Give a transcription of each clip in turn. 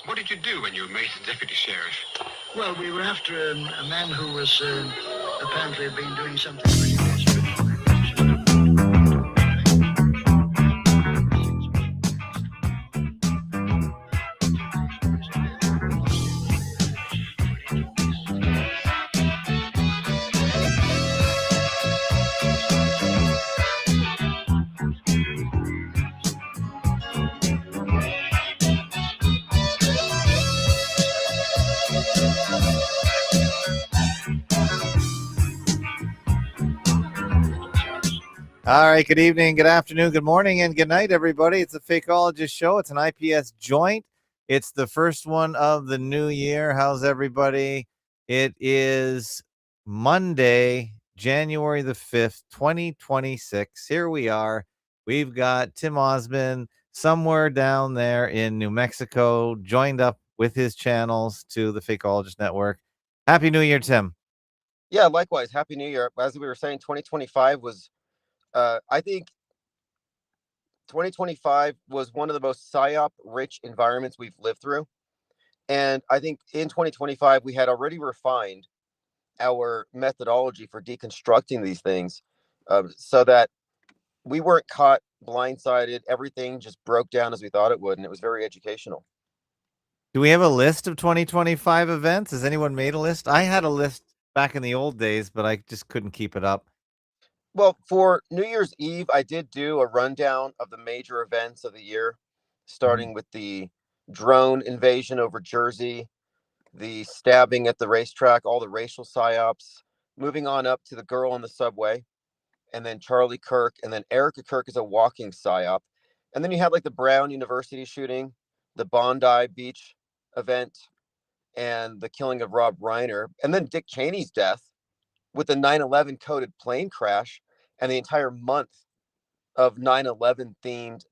What did you do when you were made deputy sheriff? Well, we were after a man who was apparently been doing something pretty desperate. All right, good evening, good afternoon, good morning, and good night, everybody. It's a Fakeologist show. It's an IPS joint. It's the first one of the new year. How's everybody? It is Monday, January the 5th, 2026. Here we are. We've got Tim Ozman somewhere down there in New Mexico, joined up with his channels to the Fakeologist Network. Happy New Year, Tim. Yeah, likewise. Happy New Year. As we were saying, 2025 was I think 2025 was one of the most psyop-rich environments we've lived through. And I think in 2025, we had already refined our methodology for deconstructing these things so that we weren't caught blindsided. Everything just broke down as we thought it would, and it was very educational. Do we have a list of 2025 events? Has anyone made a list? I had a list back in the old days, but I just couldn't keep it up. Well, for New Year's Eve, I did do a rundown of the major events of the year, starting with the drone invasion over Jersey, the stabbing at the racetrack, all the racial psyops, moving on up to the girl on the subway, and then Charlie Kirk, and then Erica Kirk is a walking psyop. And then you had like the Brown University shooting, the Bondi Beach event, and the killing of Rob Reiner, and then Dick Cheney's death with the 9/11 coded plane crash and the entire month of 9/11 themed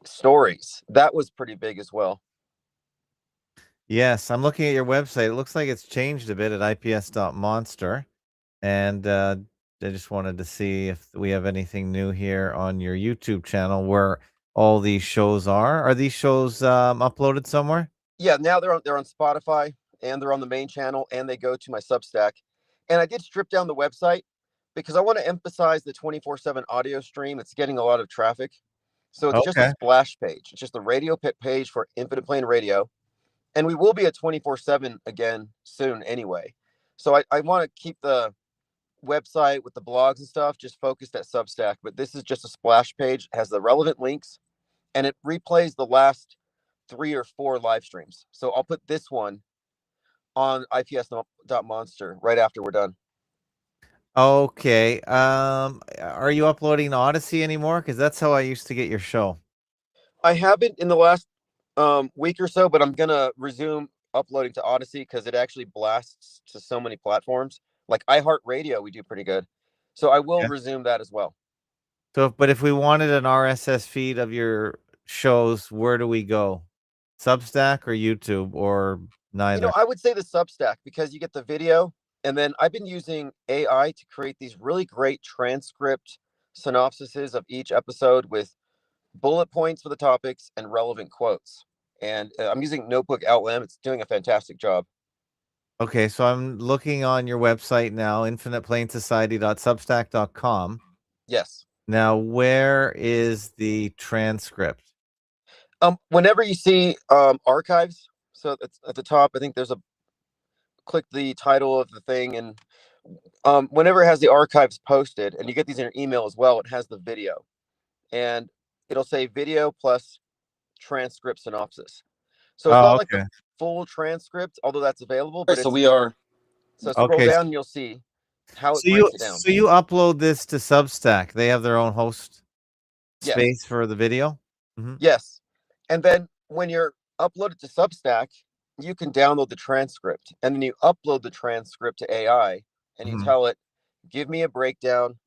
stories. That was pretty big as well. Yes, I'm looking at your website. It looks like it's changed a bit at ips.monster. And I just wanted to see if we have anything new here on your YouTube channel where all these shows are. Are these shows uploaded somewhere? Yeah, now they're on Spotify, and they're on the main channel, and they go to my Substack. And I did strip down the website because I want to emphasize the 24/7 audio stream. It's getting a lot of traffic. So it's just a splash page. It's just the radio pit page for Infinite Plane Radio. And we will be at 24/7 again soon anyway. So I want to keep the website with the blogs and stuff just focused at Substack. But this is just a splash page, has the relevant links, and it replays the last 3 or 4 live streams. So I'll put this one on ips.monster right after we're done. Okay. Are you uploading to Odyssey anymore? Because that's how I used to get your show. I haven't in the last week or so, but I'm gonna resume uploading to Odyssey because it actually blasts to so many platforms. Like iHeartRadio, we do pretty good. So I will resume that as well. So, but if we wanted an RSS feed of your shows, where do we go? Substack or YouTube or neither? You know, I would say the Substack because you get the video. And then I've been using AI to create these really great transcript synopsises of each episode with bullet points for the topics and relevant quotes. And I'm using Notebook LM. It's doing a fantastic job. Okay, so I'm looking on your website now, infiniteplanesociety.substack.com. Yes. Now, where is the transcript? Whenever you see archives, so it's at the top, I think there's a click the title of the thing, and whenever it has the archives posted, and you get these in your email as well, it has the video, and it'll say video plus transcript synopsis. So it's not like the full transcript, although that's available. But so we are. So scroll down, and you'll see how it breaks it down. So you upload this to Substack. They have their own host space for the video. Yes, and then when you're uploaded to Substack, you can download the transcript, and then you upload the transcript to AI, and you tell it, give me a breakdown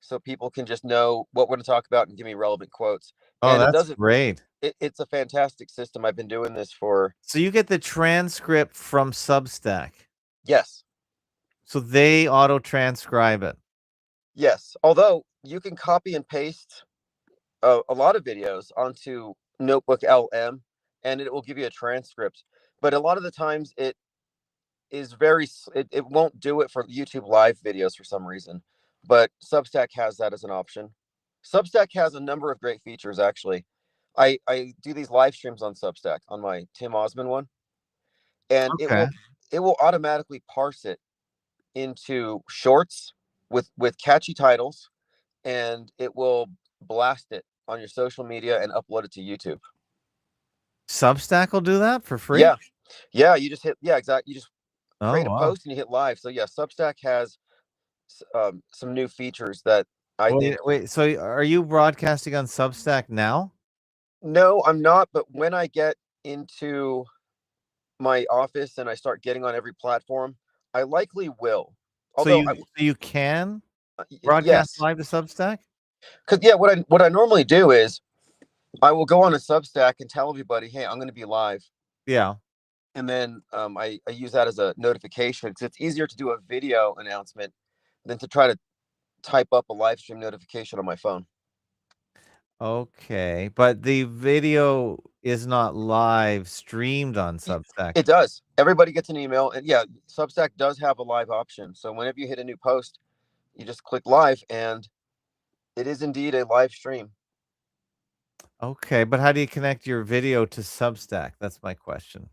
so people can just know what we're going to talk about and give me relevant quotes. Oh, and that's great. It's a fantastic system. I've been doing this for... So you get the transcript from Substack? Yes. So they auto-transcribe it? Yes, although you can copy and paste a lot of videos onto Notebook LM, and it will give you a transcript. But a lot of the times it won't do it for YouTube live videos for some reason. But Substack has that as an option. Substack has a number of great features, actually. I do these live streams on Substack on my Tim Ozman one, and Okay. it will automatically parse it into shorts with catchy titles, and it will blast it on your social media and upload it to YouTube. Substack will do that for free? Yeah, you just hit, yeah, exactly. You just create a wow. post and you hit live. So yeah, Substack has some new features that I think. Wait. So are you broadcasting on Substack now? No, I'm not. But when I get into my office and I start getting on every platform, I likely will. So Although, you can broadcast yes, live to Substack? because yeah, what I normally do is I will go on a Substack and tell everybody, hey, I'm going to be live. Yeah. And then I use that as a notification because it's easier to do a video announcement than to try to type up a live stream notification on my phone. Okay, but the video is not live streamed on Substack. It does. Everybody gets an email, and yeah, Substack does have a live option. So whenever you hit a new post, you just click live, and it is indeed a live stream. Okay, but how do you connect your video to Substack? That's my question.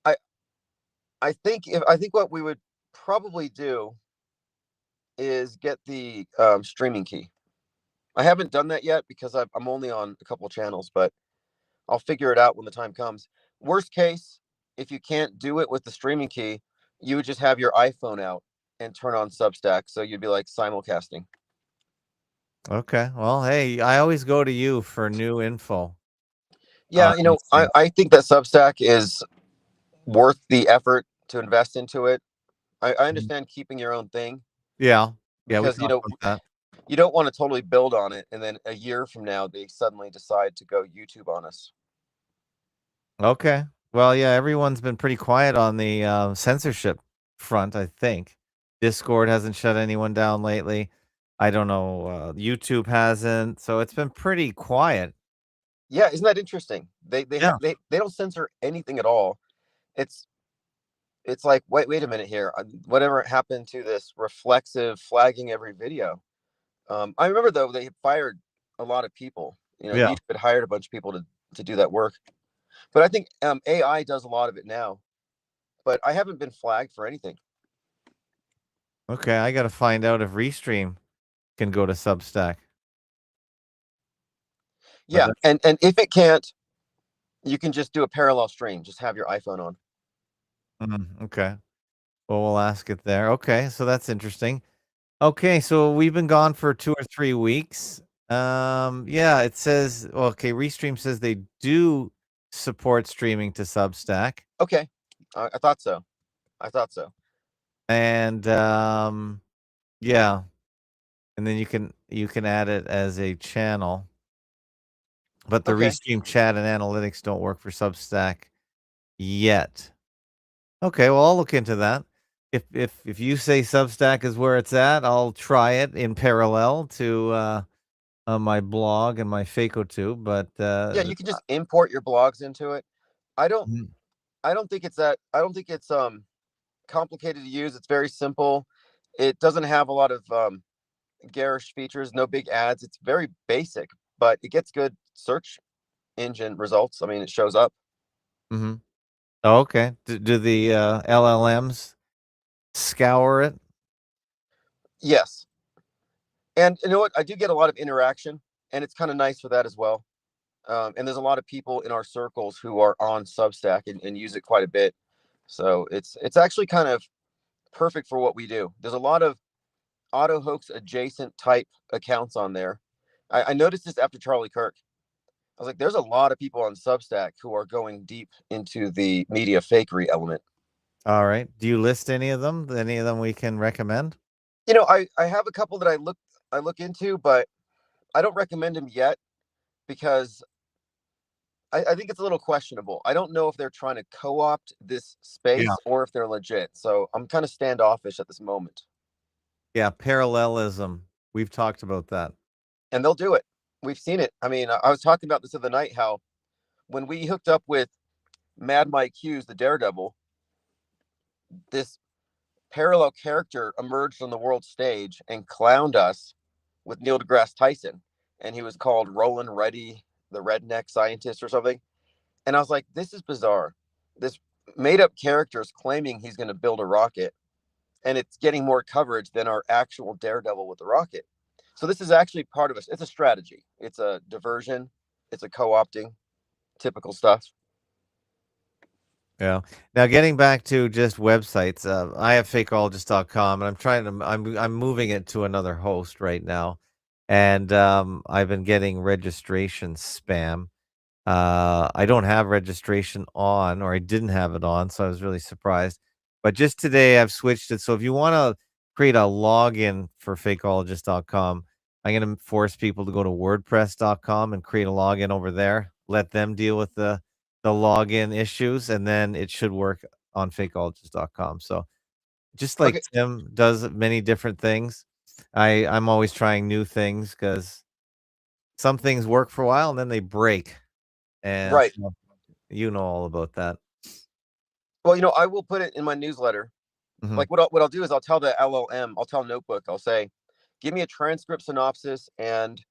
I I think what we would probably do is get the streaming key. I haven't done that yet because I'm only on a couple channels, but I'll figure it out when the time comes. Worst case, if you can't do it with the streaming key, you would just have your iPhone out and turn on Substack, so you'd be like simulcasting. Okay, well, hey, I always go to you for new info. Yeah, these things. I think that Substack is worth the effort to invest into it. I Mhm. understand keeping your own thing Yeah, yeah, we because talked about that. you don't want to totally build on it and then a year from now they suddenly decide to go YouTube on us. Okay, well, yeah, everyone's been pretty quiet on the censorship front. I think Discord hasn't shut anyone down lately. I don't know. YouTube hasn't, so it's been pretty quiet. Yeah, isn't that interesting? Yeah. They don't censor anything at all. It's it's like wait a minute here. Whatever happened to this reflexive flagging every video? I remember though they fired a lot of people. Yeah. YouTube had hired a bunch of people to do that work. But I think AI does a lot of it now. But I haven't been flagged for anything. Okay, I got to find out if Restream can go to Substack. But Yeah, and if it can't, you can just do a parallel stream. Just have your iPhone on. okay. Well, we'll ask it there. Okay, so that's interesting. Okay, so we've been gone for 2 or 3 weeks. Yeah, it says, well, okay, Restream says they do support streaming to Substack. Okay, I thought so. I thought so. And yeah, and then you can add it as a channel. But the Okay. Restream chat and analytics don't work for Substack yet. Okay, well, I'll look into that. If you say Substack is where it's at, I'll try it in parallel to my blog and my FAK1189. But Yeah, you can just import your blogs into it. I don't Mhm. I don't think it's complicated to use. It's very simple. It doesn't have a lot of garish features, no big ads. It's very basic, but it gets good search engine results. I mean, it shows up. Mhm. Oh, okay. Do the LLMs scour it? Yes. And you know what? I do get a lot of interaction, and it's kind of nice for that as well. And there's a lot of people in our circles who are on Substack and use it quite a bit. So it's actually kind of perfect for what we do. There's a lot of auto hoax adjacent type accounts on there. I noticed this after Charlie Kirk. I was like, there's a lot of people on Substack who are going deep into the media fakery element. All right. Do you list any of them? Any of them we can recommend? I have a couple that I look into, but I don't recommend them yet because I think it's a little questionable. I don't know if they're trying to co-opt this Yeah. space or if they're legit. So I'm kind of standoffish at this moment. Yeah, parallelism. We've talked about that. And they'll do it. We've seen it. I mean, I was talking about this the other night, how when we hooked up with Mad Mike Hughes, the Daredevil, this parallel character emerged on the world stage and clowned us with Neil deGrasse Tyson. And he was called Roland Reddy, the redneck scientist or something. And I was like, this is bizarre. This made up character is claiming he's going to build a rocket, and it's getting more coverage than our actual Daredevil with the rocket. So this is actually part of us. It's a strategy. It's a diversion. It's a co-opting, typical stuff. Yeah. Now getting back to just websites, I have fakeologist.com, and I'm moving it to another host right now. And I've been getting registration spam. I don't have registration on, or I didn't have it on, so I was really surprised. But just today I've switched it. So if you want to create a login for fakeologist.com, I'm going to force people to go to wordpress.com and create a login over there. Let them deal with the login issues, and then it should work on fakeologist.com. So just like Okay. Tim does many different things, I'm always trying new things because some things work for a while and then they break. And Right. so you know all about that. Well, I will put it in my newsletter. Mhm. Like what I'll do is I'll tell the LLM, I'll tell Notebook, I'll say, give me a transcript synopsis and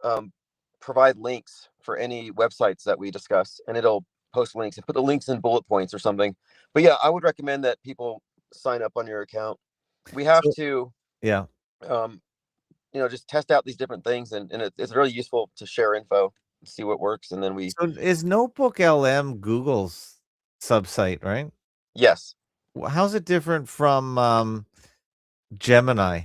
um, provide links for any websites that we discuss, and it'll post links and put the links in bullet points or something. But yeah, I would recommend that people sign up on your account. We have So to, yeah. um, just test out these different things, and it's really useful to share info, see what works, and then we, So is Notebook LM Google's subsite, right? yes. How's it different from Gemini?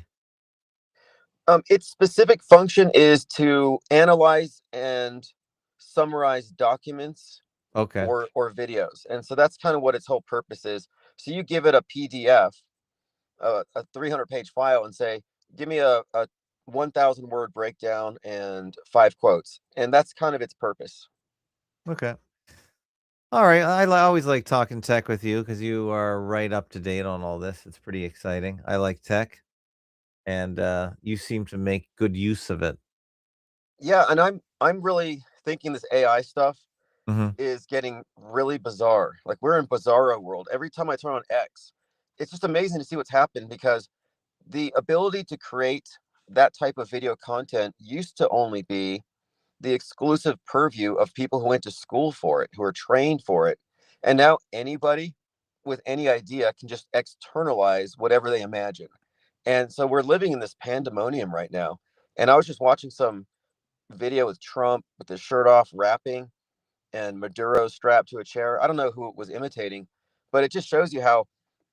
Its specific function is to analyze and summarize documents Okay. or videos, and so that's kind of what its whole purpose is. So you give it a PDF, a 300-page file, and say, give me a 1,000 word breakdown and 5 quotes, and that's kind of its purpose. Okay. All right. Always like talking tech with you because you are right up to date on all this. It's pretty exciting. I like tech, and you seem to make good use of it. Yeah, and I'm really thinking this AI stuff Hmm. is getting really bizarre. Like, we're in bizarro world. Every time I turn on X, it's just amazing to see what's happened, because the ability to create that type of video content used to only be the exclusive purview of people who went to school for it, who are trained for it. And now anybody with any idea can just externalize whatever they imagine. And so we're living in this pandemonium right now. And I was just watching some video with Trump with his shirt off rapping, and Maduro strapped to a chair. I don't know who it was imitating, but it just shows you how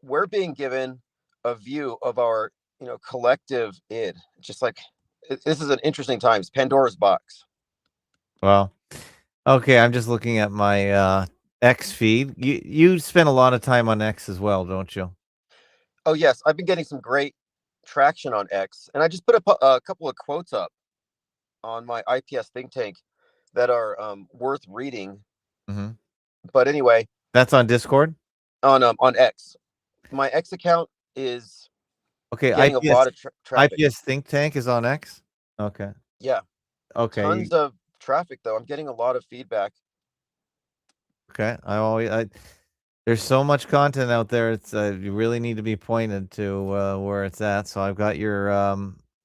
we're being given a view of our, collective id. Just like, this is an interesting time. It's Pandora's box. Well, okay. I'm just looking at my X feed. You spend a lot of time on X as well, don't you? Oh yes, I've been getting some great traction on X, and I just put a couple of quotes up on my IPS think tank that are worth reading. Hmm. But anyway, That's on Discord. on X, my X account is Okay, getting a lot of traffic. IPS think tank is on X. Okay. Yeah, Okay. tons of traffic though. I'm getting a lot of feedback. Okay. There's so much content out there. It's you really need to be pointed to where it's at. So I've got your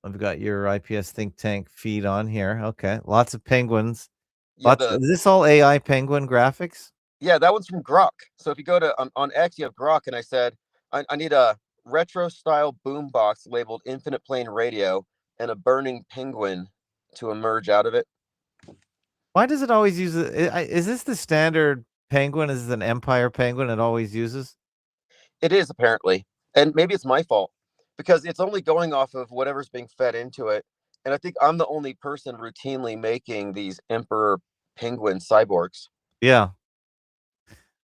IPS think tank feed on here. Okay. Lots of penguins. Yeah, Lots. Is this all AI penguin graphics? that one's from Grok. So if you go to on X, you have Grok, and I said I need a retro style boombox labeled Infinite Plane Radio and a burning penguin to emerge out of it. Why does it always use it? Is this the standard penguin? Is this an Empire penguin it always uses? It is, apparently, and maybe it's my fault, because it's only going off of whatever's being fed into it. And I think I'm the only person routinely making these emperor penguin cyborgs. Yeah.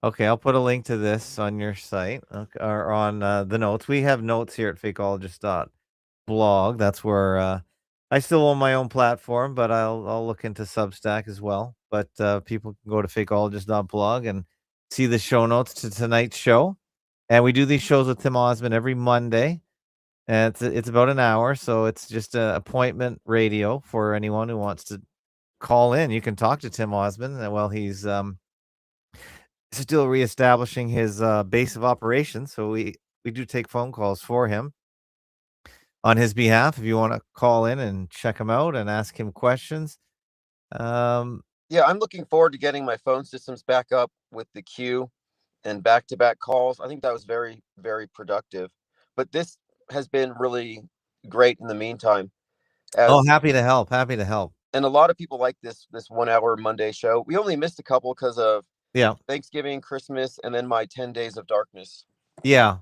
Okay, I'll put a link to this on your site, okay, or on the notes. We have notes here at fakeologist.blog. That's where I still own my own platform, but I'll look into Substack as well. But people can go to fakeologist.blog and see the show notes to tonight's show. And we do these shows with Tim Ozman every Monday. And it's about an hour, so it's just an appointment radio for anyone who wants to call in. You can talk to Tim Osman while he's still reestablishing his base of operations. So we do take phone calls for him on his behalf. If you want to call in and check him out and ask him questions. Yeah, I'm looking forward to getting my phone systems back up with the queue and back-to-back calls. I think that was very, very productive. But this has been really great in the meantime. Oh, As happy to help. Happy to help. and a lot of people like this 1 hour Monday show. We only missed a couple because of Yeah. Thanksgiving, Christmas, and then my 10 days of darkness. Yeah.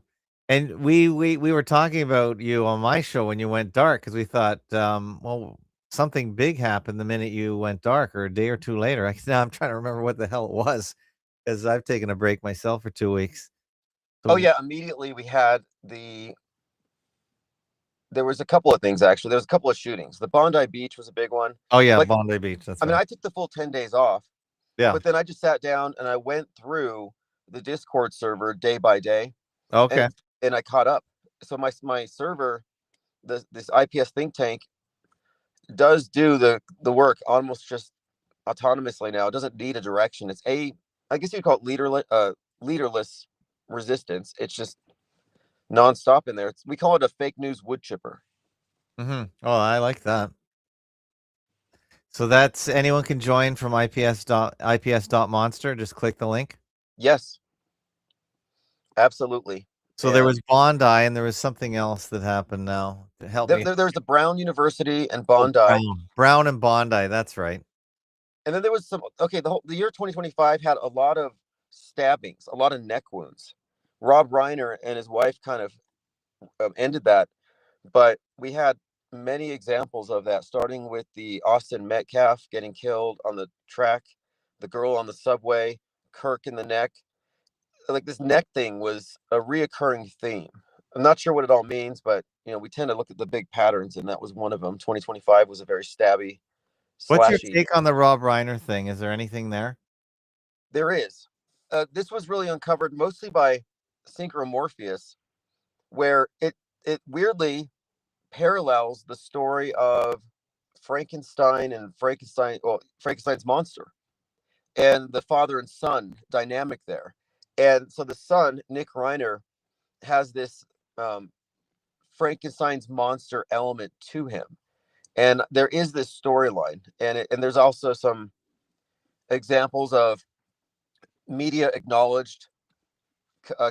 And we were talking about you on my show when you went dark, because we thought, well, something big happened the minute you went dark, or a day or two later. Now I'm trying to remember what the hell it was, because I've taken a break myself for 2 weeks. Oh So yeah, immediately we had there was a couple of things actually. There was a couple of shootings. The Bondi Beach was a big one. oh yeah, Like, Bondi Beach. That's I mean, right. I took the full 10 days off, Yeah. but then I just sat down and I went through the Discord server day by day, Okay. and I caught up. So my server, this IPS think tank, does do the work almost just autonomously now. It doesn't need a direction. It's I guess you'd call it leaderless resistance. It's just nonstop in there. We call it a fake news wood chipper. Oh, I like that. So that's anyone can join from ips.monster. Just click the link. Yes, absolutely. So there was Bondi, and there was something else that happened now. To help me. There's the Brown University and Oh, Bondi. Brown and Bondi. That's right. And then there was some. Okay, the year 2025 had a lot of stabbings, a lot of neck wounds. Rob Reiner and his wife kind of ended that, but we had many examples of that, starting with the Austin Metcalf getting killed on the track, the girl on the subway, Kirk in the neck. Like, this neck thing was a reoccurring theme. I'm not sure what it all means, but we tend to look at the big patterns, and that was one of them. 2025 was a very stabby, What's your slashy. take on the Rob Reiner thing? Is there anything there? There is. This was really uncovered mostly by Synchro where it weirdly parallels the story of Frankenstein and Frankenstein's monster, and the father and son dynamic there. And so the son, Nick Reiner, has this Frankenstein's monster element to him. And there is this storyline, and there's also some examples of media acknowledged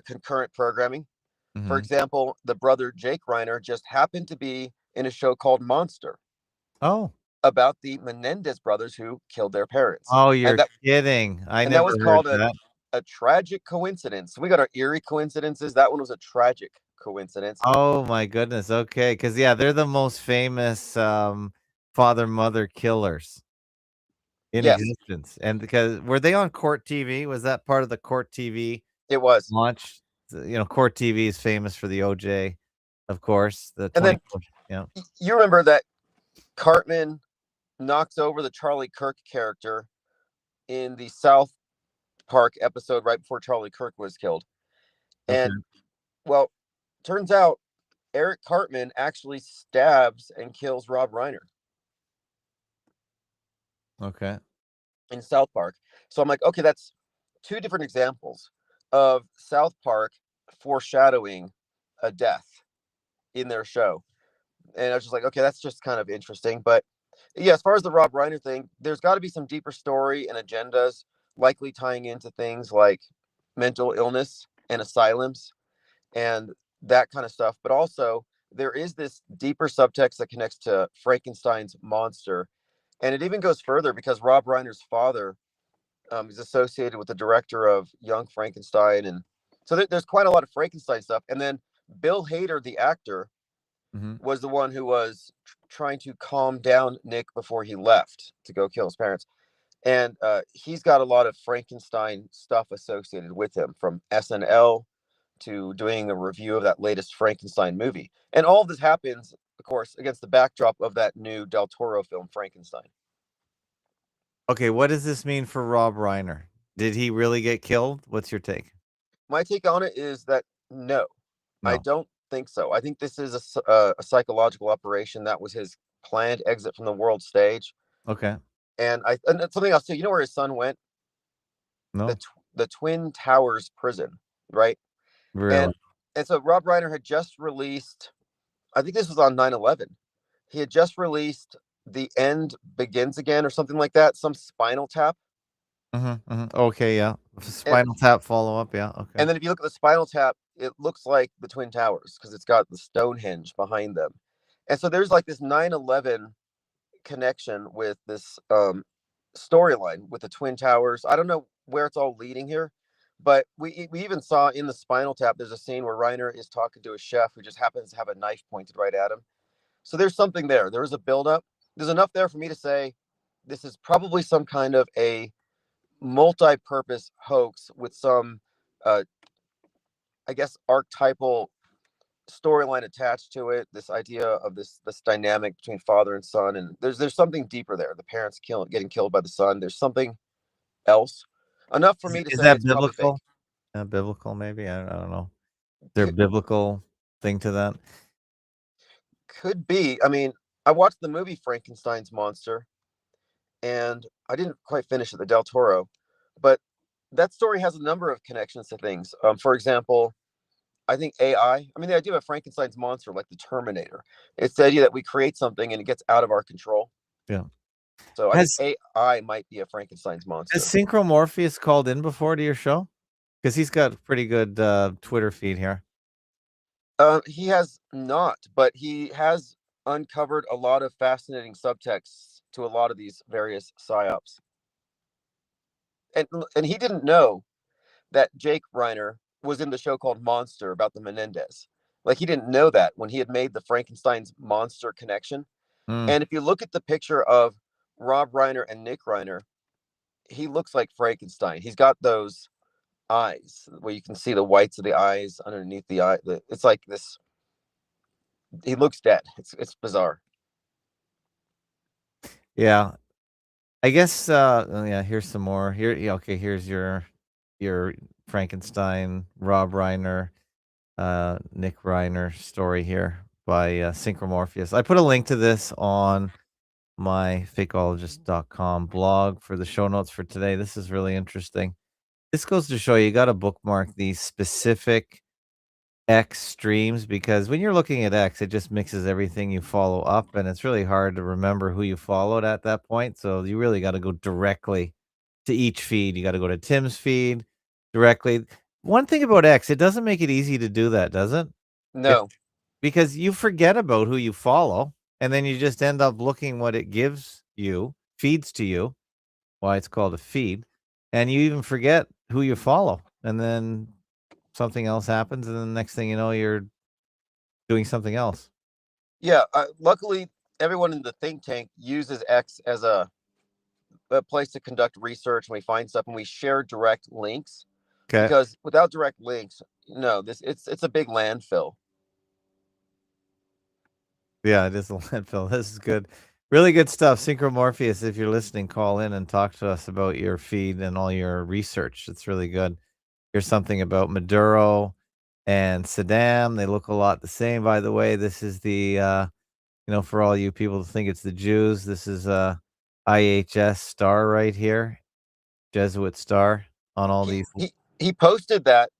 concurrent programming. For example, the brother Jake Reiner just happened to be in a show called Monster. Oh. About the Menendez brothers who killed their parents. Oh, you're kidding. I never that was heard called that. a tragic coincidence. We got our eerie coincidences. That one was a tragic coincidence. Oh my goodness. Okay, because they're the most famous father-mother killers in existence. And because were they on Court TV? Was that part of the Court TV? It was launch. Court TV is famous for the OJ, of course. The 20, yeah. You remember that Cartman knocks over the Charlie Kirk character in the South Park episode right before Charlie Kirk was killed. And well, turns out Eric Cartman actually stabs and kills Rob Reiner. Okay. In South Park. So I'm like, okay, that's two different examples of South Park foreshadowing a death in their show. And I was just like, okay, that's just kind of interesting. But yeah, as far as the Rob Reiner thing, there's got to be some deeper story and agendas, likely tying into things like mental illness and asylums and that kind of stuff. But also, there is this deeper subtext that connects to Frankenstein's monster. And it even goes further because Rob Reiner's father is associated with the director of Young Frankenstein. And so there's quite a lot of Frankenstein stuff. And then Bill Hader, the actor, was the one who was trying to calm down Nick before he left to go kill his parents. And he's got a lot of Frankenstein stuff associated with him, from SNL to doing a review of that latest Frankenstein movie. And all of this happens, of course, against the backdrop of that new Del Toro film, Frankenstein. Okay, what does this mean for Rob Reiner? Did he really get killed? What's your take? My take on it is that no. I don't think so. I think this is a psychological operation. That was his planned exit from the world stage. Okay. And something else too. You know where his son went? No. the Twin Towers prison, right? Really? And so Rob Reiner had just released, I think this was on 9/11. He had just released The End Begins Again or something like that, some Spinal Tap. Okay, yeah. And Spinal Tap follow up, yeah. Okay. and then if you look at the Spinal Tap, it looks like the Twin Towers because it's got the Stonehenge behind them. And so there's like this 9/11 connection with this storyline with the Twin Towers. I don't know where it's all leading here, but we even saw in the Spinal Tap, there's a scene where Reiner is talking to a chef who just happens to have a knife pointed right at him. So there's something there. There is a buildup. There's enough there for me to say this is probably some kind of a multi-purpose hoax with some, I guess, archetypal storyline attached to it. This idea of this dynamic between father and son, and there's something deeper there. The parents getting killed by the son. There's something else. Enough for me to Is say that it's probably fake. biblical? Biblical, maybe? I don't know. Is there a Could, biblical thing to that? could be. I mean, I watched the movie Frankenstein's Monster, and I didn't quite finish it, the Del Toro, but that story has a number of connections to things. For example, I think AI, I mean, the idea of Frankenstein's monster, like the Terminator, it's the idea that we create something and it gets out of our control. Yeah. So I think Has AI might be a Frankenstein's has monster. Synchromorpheus called in before to your show? Because he's got a pretty good Twitter feed here. He has not, but he has uncovered a lot of fascinating subtexts to a lot of these various psyops. And he didn't know that Jake Reiner was in the show called Monster about the Menendez. Like he didn't know that when he had made the Frankenstein's monster connection. Mm. And if you look at the picture of Rob Reiner and Nick Reiner, he looks like Frankenstein. He's got those eyes where you can see the whites of the eyes underneath the eye. It's like this. He looks dead. It's bizarre. Yeah. I guess yeah, here's some more. Here, yeah, okay, here's your Frankenstein, Rob Reiner, Nick Reiner story here by Synchromorpheus. I put a link to this on my fakeologist.com blog for the show notes for today. This is really interesting. This goes to show you got to bookmark these specific X streams because when you're looking at X, it just mixes everything you follow up, and it's really hard to remember who you followed at that point. So you really got to go directly to each feed. You got to go to Tim's feed directly. One thing about X, it doesn't make it easy to do that, does it? If No. because you forget about who you follow, and then you just end up looking what it gives you, feeds to you, why it's called a feed, and you even forget who you follow, and then something else happens, and then the next thing you know, you're doing something else. Yeah. Luckily, everyone in the think tank uses X as a place to conduct research, and we find stuff, and we share direct links. Okay. Because without direct links, no, it's a big landfill. Yeah, it is a landfill. This is good. Really good stuff. Synchromorpheus, if you're listening, call in and talk to us about your feed and all your research. It's really good. Here's something about Maduro and Saddam. They look a lot the same, by the way. This is the for all you people to think it's the Jews, this is IHS star right here, Jesuit star on all He these. he posted that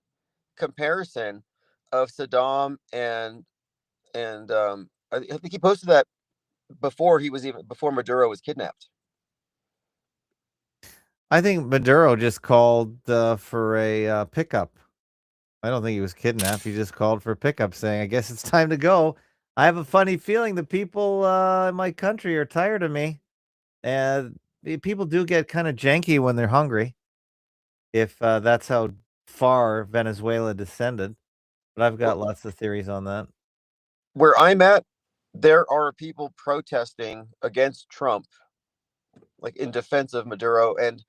comparison of Saddam and I think he posted that before Maduro was kidnapped. I think Maduro just called for a pickup. I don't think he was kidnapped. He just called for a pickup, saying, "I guess it's time to go. I have a funny feeling the people in my country are tired of me." And people do get kind of janky when they're hungry, if that's how far Venezuela descended. But I've got lots of theories on that. Where I'm at, there are people protesting against Trump, like in defense of Maduro. And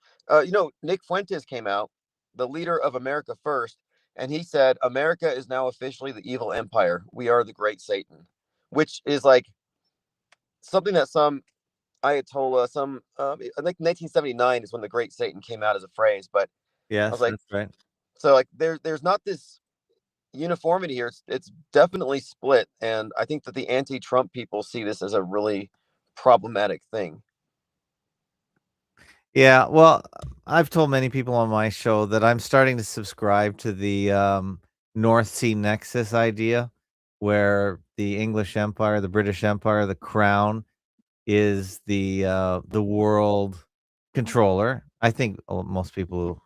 Nick Fuentes came out, the leader of America First, and he said, "America is now officially the evil empire. We are the great Satan," which is like something that some Ayatollah, I think 1979 is when the great Satan came out as a phrase. But I was Yes, like, that's right. so like there's not this uniformity here. It's definitely split, and I think that the anti-Trump people see this as a really problematic thing. Yeah, well, I've told many people on my show that I'm starting to subscribe to the North Sea Nexus idea, where the English Empire, the British Empire, the Crown is the world controller. I think most people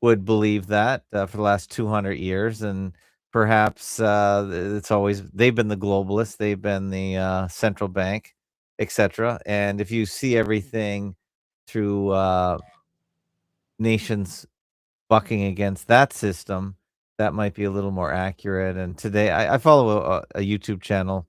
would believe that for the last 200 years, and perhaps it's always they've been the globalists, they've been the central bank, etc. And if you see everything through nations bucking against that system, that might be a little more accurate. And today, I follow a YouTube channel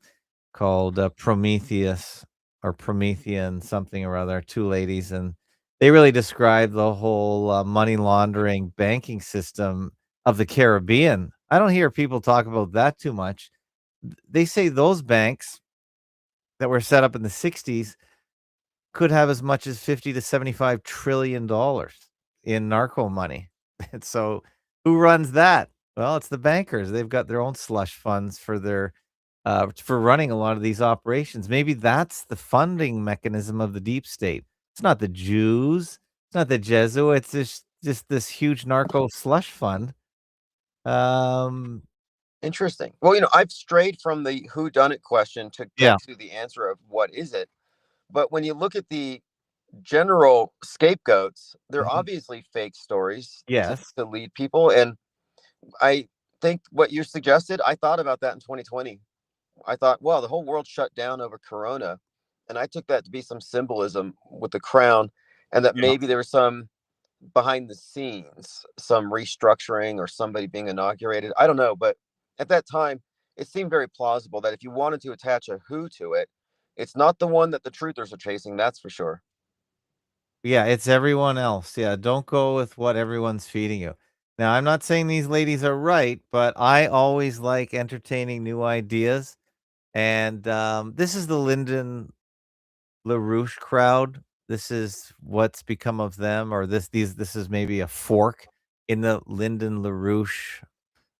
called Prometheus or Promethean something or other, two ladies, and they really describe the whole money laundering banking system of the Caribbean. I don't hear people talk about that too much. They say those banks that were set up in the 60s could have as much as 50 to 75 trillion dollars in narco money. And so who runs that? Well, it's the bankers. They've got their own slush funds for running a lot of these operations. Maybe that's the funding mechanism of the deep state. It's not the Jews, it's not the Jesuits, it's just this huge narco slush fund. Um, Interesting. Well, I've strayed from the who done it question to yeah. get to the answer of what is it. But when you look at the general scapegoats, they're Mhm. obviously fake stories to, Yes. to lead people. And I think what you suggested, I thought about that in 2020. I thought, well, the whole world shut down over Corona. And I took that to be some symbolism with the crown, and that Yeah. maybe there was some behind the scenes, some restructuring or somebody being inaugurated. I don't know. But at that time, it seemed very plausible that if you wanted to attach a who to it, it's not the one that the truthers are chasing, that's for sure. Yeah, it's everyone else. Yeah, don't go with what everyone's feeding you. Now, I'm not saying these ladies are right, but I always like entertaining new ideas. And this is the Lyndon LaRouche crowd. This is what's become of them, or this is maybe a fork in the Lyndon LaRouche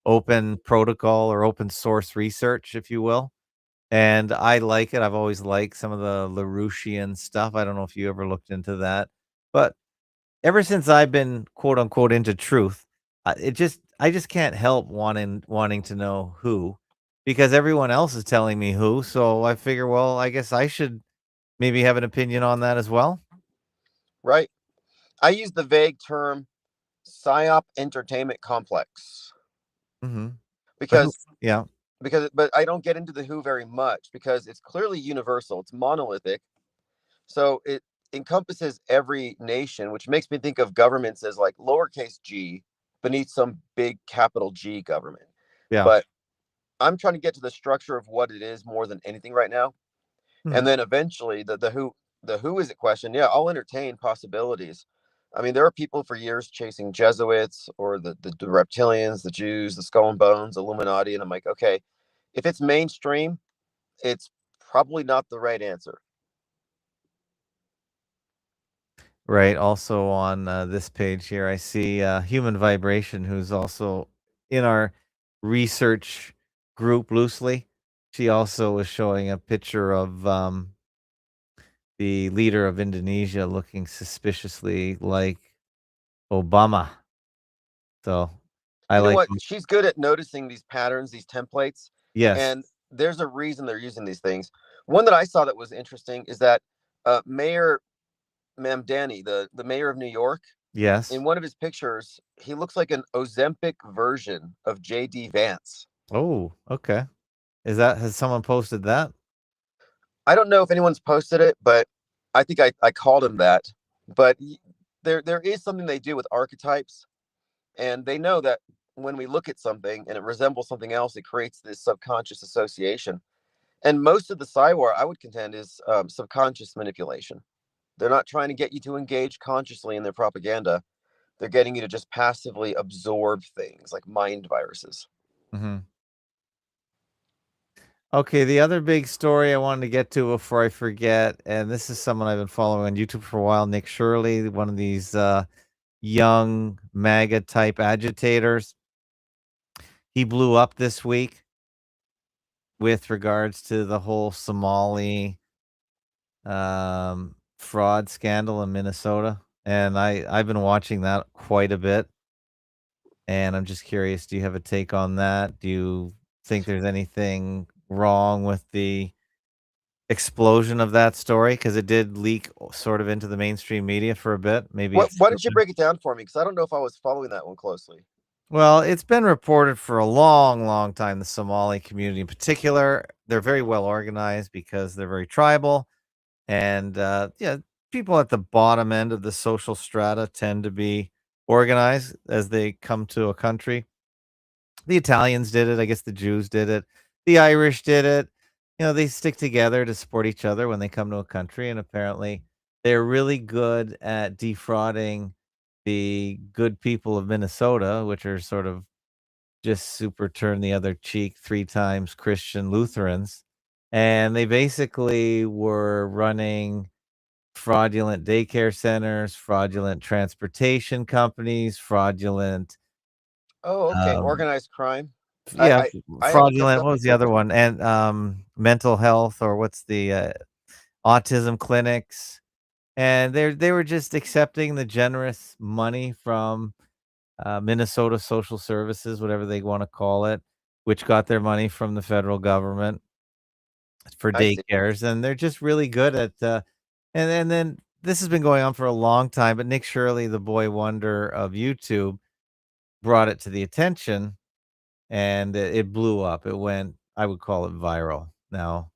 open protocol or open source research, if you will. And I like it. I've always liked some of the LaRouchian stuff. I don't know if you ever looked into that, but ever since I've been quote unquote into truth, I just can't help wanting to know who, because everyone else is telling me who. So I figure, well, I guess I should maybe have an opinion on that as well. Right. I use the vague term psyop entertainment complex Hmm. But who? because Yeah. but I don't get into the who very much because it's clearly universal. It's monolithic. So it encompasses every nation, which makes me think of governments as like lowercase g beneath some big capital G government. Yeah. But I'm trying to get to the structure of what it is more than anything right now. Hmm. And then eventually the who is it question. Yeah, I'll entertain possibilities. I mean, there are people for years chasing Jesuits or the reptilians, the Jews, the skull and bones, Illuminati, and I'm like, okay, if it's mainstream, it's probably not the right answer. Right. Also on this page here, I see Human Vibration, who's also in our research group loosely. She also was showing a picture of the leader of Indonesia looking suspiciously like Obama. So I You know like what? She's good at noticing these patterns, these templates, yes, and there's a reason they're using these things. One that I saw that was interesting is that Mayor Mamdani, the mayor of New York, yes. in one of his pictures, he looks like an Ozempic version of JD Vance. Oh, okay. Has someone posted that? I don't know if anyone's posted it, but I think I called him that. But there is something they do with archetypes, and they know that when we look at something and it resembles something else, it creates this subconscious association. And most of the Psywar, I would contend, is subconscious manipulation. They're not trying to get you to engage consciously in their propaganda. They're getting you to just passively absorb things like mind viruses. Mhm. Okay, the other big story I wanted to get to before I forget, and this is someone I've been following on YouTube for a while, Nick Shirley, one of these young MAGA type agitators. He blew up this week with regards to the whole Somali fraud scandal in Minnesota. and I've been watching that quite a bit, and I'm just curious, do you have a take on that? Do you think there's anything wrong with the explosion of that story? Because it did leak sort of into the mainstream media for a bit. Maybe What? it's Why did you break it down for me? Because I don't know if I was following that one closely. well, it's been reported for a long, long time. The Somali community, in particular, they're very well organized because they're very tribal, and yeah, people at the bottom end of the social strata tend to be organized as they come to a country. The Italians did it. I guess the Jews did it. The Irish did it. You know, they stick together to support each other when they come to a country, and apparently they're really good at defrauding the good people of Minnesota, which are sort of just super turn the other cheek 3 times Christian Lutherans. And they basically were running fraudulent daycare centers, fraudulent transportation companies, fraudulent, Oh, okay. um Organized crime. I yeah, I, I haven't kept fraudulent up what was with the it. other one? And, mental health or what's the, autism clinics, and they were just accepting the generous money from, Minnesota Social Services, whatever they wanna call it, which got their money from the federal government for I see. daycares, and they're just really good at, and then this has been going on for a long time, but Nick Shirley, the boy wonder of YouTube, brought it to the attention and it blew up. It went I would call it viral. Now,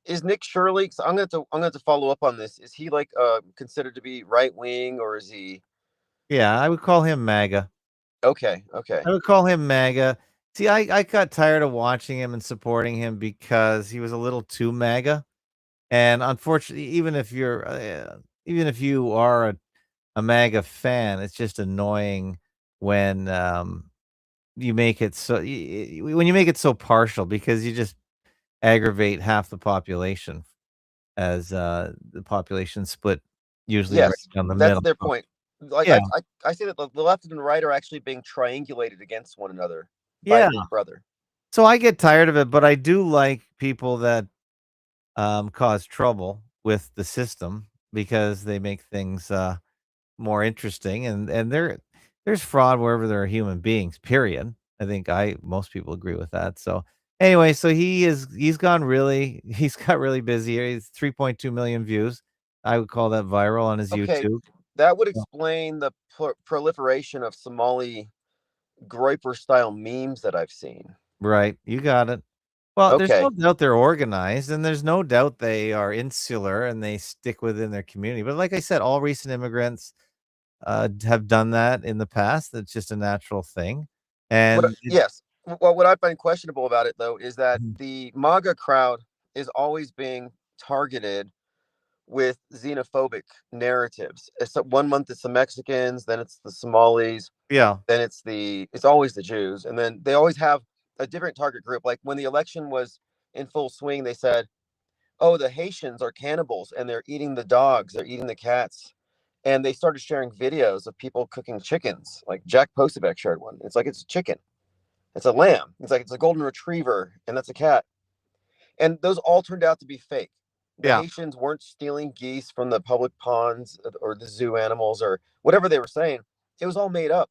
Is Nick Shirley? 'Cause I'm gonna have to follow up on this. Is he like considered to be right wing, or is he? yeah, I would call him MAGA. Okay, okay. I would call him MAGA. See, I got tired of watching him and supporting him because he was a little too MAGA, and unfortunately, even if you are a MAGA fan, it's just annoying when, you make it so when you make it so partial because you just aggravate half the population as, the population split usually right Yes, down the that's middle. their So point. Like yeah, I say that the left and the right are actually being triangulated against one another by yeah. Big Brother. So I get tired of it, but I do like people that, cause trouble with the system because they make things, more interesting, and there's fraud wherever there are human beings, period. I think I most people agree with that. So anyway, so he's gone really he's got really busy. He's 3.2 million views. I would call that viral on his Okay, YouTube. that would Yeah. explain the proliferation of Somali Groiper style memes that I've seen. Right, you got it. Well, there's no Okay, doubt they're organized, and there's no doubt they are insular and they stick within their community. But like I said, all recent immigrants have done that in the past. That's just a natural thing. And it, yes. Well, what I find questionable about it though is that Mhm. the MAGA crowd is always being targeted with xenophobic narratives. It's 1 month it's the Mexicans, then it's the Somalis, Yeah, then it's always the Jews, and then they always have a different target group. Like when the election was in full swing, they said, "Oh, the Haitians are cannibals and they're eating the dogs, they're eating the cats." And they started sharing videos of people cooking chickens. Like Jack Posobiec shared one. It's like it's a chicken, it's a lamb, it's like it's a golden retriever, and that's a cat. And those all turned out to be fake. The yeah, Haitians weren't stealing geese from the public ponds or the zoo animals or whatever they were saying. It was all made up,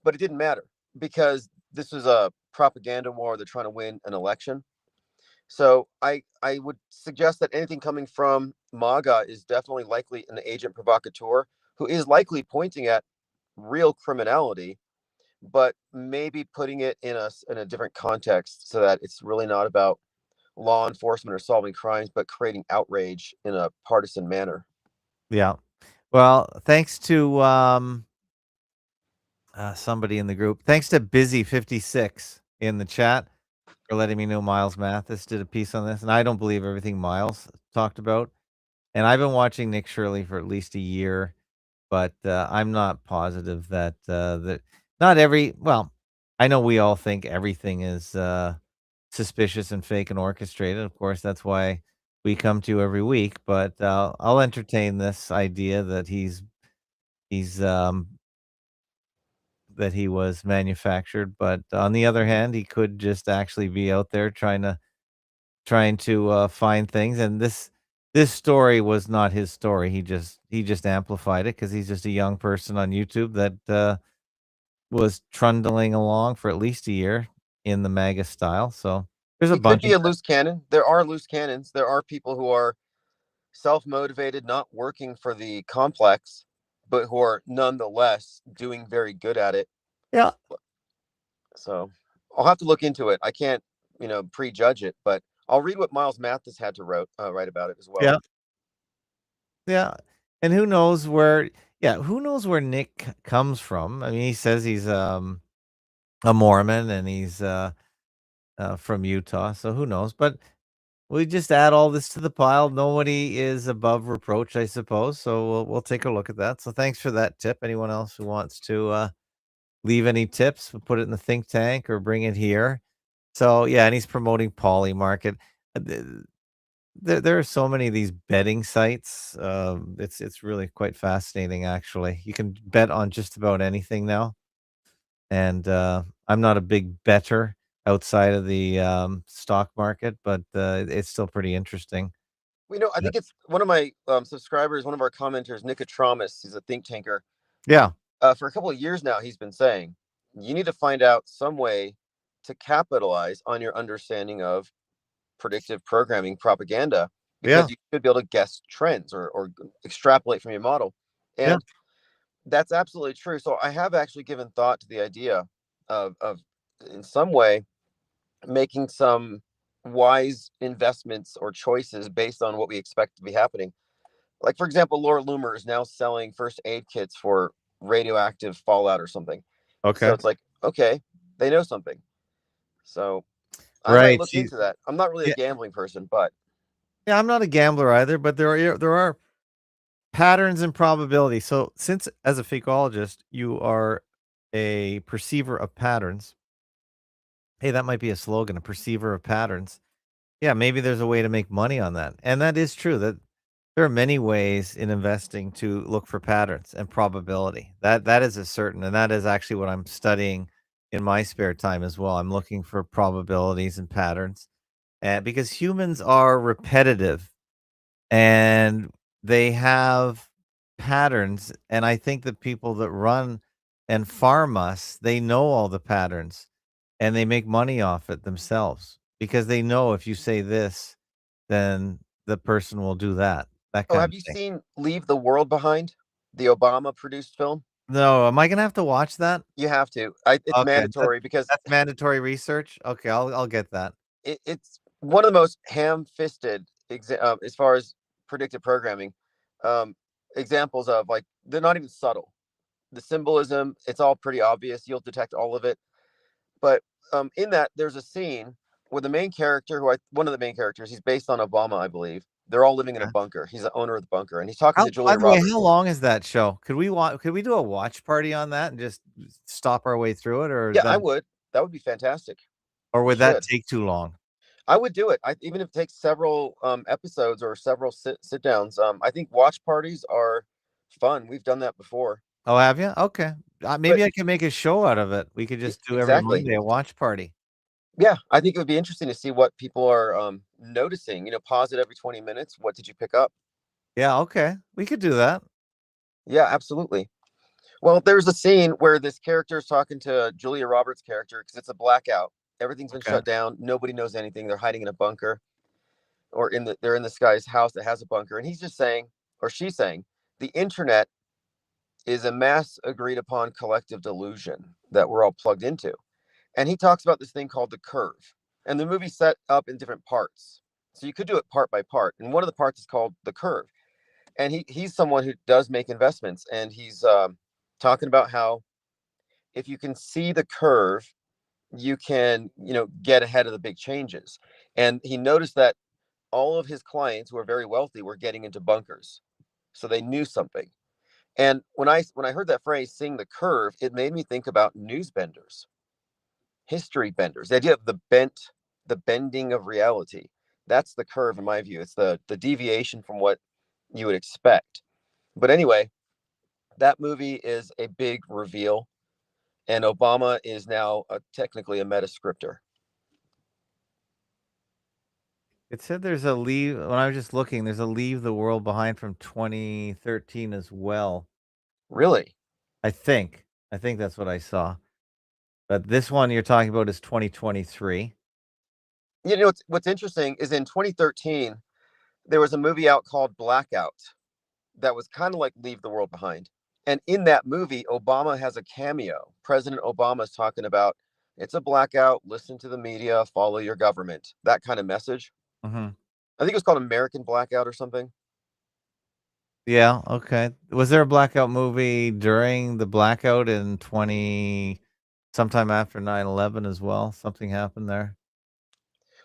but it didn't matter because this was a propaganda war. They're trying to win an election. So I would suggest that anything coming from MAGA is definitely likely an agent provocateur who is likely pointing at real criminality, but maybe putting it in a different context so that it's really not about law enforcement or solving crimes, but creating outrage in a partisan manner. yeah. Well, thanks to somebody in the group. Thanks to Busy56 in the chat for letting me know Miles Mathis did a piece on this, and I don't believe everything Miles talked about. And I've been watching Nick Shirley for at least a year, but I'm not positive that that not every. Well, I know we all think everything is suspicious and fake and orchestrated. Of course, that's why we come to you every week. But I'll entertain this idea that he's that he was manufactured. But on the other hand, he could just actually be out there trying to find things. And this this story was not his story. He just amplified it because he's just a young person on YouTube that was trundling along for at least a year in the MAGA style. So there's a He could bunch be of a loose cannon. There are loose cannons. There are people who are self-motivated, not working for the complex, but who are nonetheless doing very good at it. yeah. So I'll have to look into it. I can't, prejudge it, but I'll read what Miles Mathis had to write about it as well. Yeah. Yeah. And who knows where Nick comes from? I mean, he says he's a Mormon and he's from Utah, so who knows? But we just add all this to the pile. Nobody is above reproach, I suppose. So we'll take a look at that. So thanks for that tip. Anyone else who wants to leave any tips, we'll put it in the think tank or bring it here. So yeah, and he's promoting Poly Market. There are so many of these betting sites. It's really quite fascinating, actually. You can bet on just about anything now, and I'm not a big bettor outside of the stock market, but it's still pretty interesting. I think it's one of my subscribers, one of our commenters, Nicotramus. He's a think tanker. Yeah, For a couple of years now, he's been saying you need to find out some way to capitalize on your understanding of predictive programming propaganda, yeah, because you should be able to guess trends or extrapolate from your model. yeah. And that's absolutely true. So I have actually given thought to the idea of in some way making some wise investments or choices based on what we expect to be happening. Like, for example, Laura Loomer is now selling first aid kits for radioactive fallout or something. So Okay, it's like, okay, they know something. So I might right. look into that. I'm not really a Yeah, gambling person, but yeah. I'm not a gambler either, but there are patterns and probability. So since as a fakeologist, you are a perceiver of patterns. Hey, that might be a slogan, a perceiver of patterns. Yeah, maybe there's a way to make money on that. And that is true that there are many ways in investing to look for patterns and probability. That is a certain, and that is actually what I'm studying in my spare time as well. I'm looking for probabilities and patterns. And because humans are repetitive and they have patterns, and I think the people that run and farm us, they know all the patterns and they make money off it themselves because they know if you say this, then the person will do that, that oh, kind have of you thing. seen Leave the World Behind? The Obama produced film? No, am I gonna have to watch that? You have to. It's Okay, mandatory because that's mandatory research. Okay, I'll get that. it's one of the most ham-fisted as far as predictive programming um, examples of, like, they're not even subtle. The symbolism, it's all pretty obvious. You'll detect all of it. But in that, there's a scene where the main character, one of the main characters, he's based on Obama, I believe. They're all living in a Okay. bunker. He's the owner of the bunker, and he's talking How to by Julia the way, how Roberts. long is that show? Could we do a watch party on that and just stop our way through it, or is Yeah, I that would. That would be fantastic. or We would that should. take too long? I would do it. Even if it takes several episodes or several sit downs. I think watch parties are fun. We've done that before. Oh, have you? Okay. But Maybe I can make a show out of it. We could just do every exactly. Monday a watch party. Yeah, I think it would be interesting to see what people are noticing. Pause it every 20 minutes. What did you pick up? Yeah, okay. We could do that. Yeah, absolutely. Well, there's a scene where this character is talking to Julia Roberts' character because it's a blackout. Everything's been Okay. shut down. Nobody knows anything. They're hiding in a bunker, or they're in this guy's house that has a bunker, and he's just saying, or she's saying, the internet is a mass agreed upon collective delusion that we're all plugged into. And he talks about this thing called the curve. And the movie's set up in different parts. So you could do it part by part. And one of the parts is called the curve. And he's someone who does make investments. And he's talking about how if you can see the curve, you can, get ahead of the big changes. And he noticed that all of his clients who are very wealthy were getting into bunkers. So they knew something. And when I heard that phrase, seeing the curve, it made me think about news benders, history benders, the idea of the bending of reality. That's the curve in my view. It's the deviation from what you would expect. But anyway, that movie is a big reveal, and Obama is now technically a meta scripter. It said there's a leave when I was just looking, there's a Leave the World Behind from 2013 as well. Really? I think. I think that's what I saw. But this one you're talking about is 2023. You know what's interesting is in 2013 there was a movie out called Blackout that was kind of like Leave the World Behind. And in that movie, Obama has a cameo. President Obama is talking about it's a blackout, listen to the media, follow your government, that kind of message. Mhm. I think it was called American Blackout or something. Yeah, okay. Was there a blackout movie during the blackout in 20 sometime after 9/11 as well? Something happened there?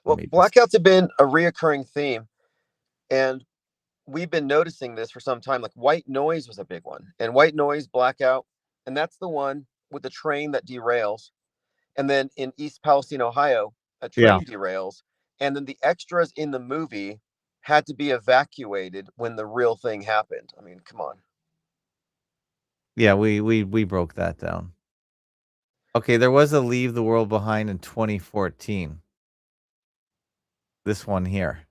Let Well, me just blackouts have been a reoccurring theme, and we've been noticing this for some time. Like white noise was a big one, and white noise blackout, and that's the one with the train that derails. And then in East Palestine, Ohio, a Yeah. train derails, and then the extras in the movie had to be evacuated when the real thing happened. I mean, come on. Yeah, we broke that down. Okay, there was a Leave the World Behind in 2014. This one here.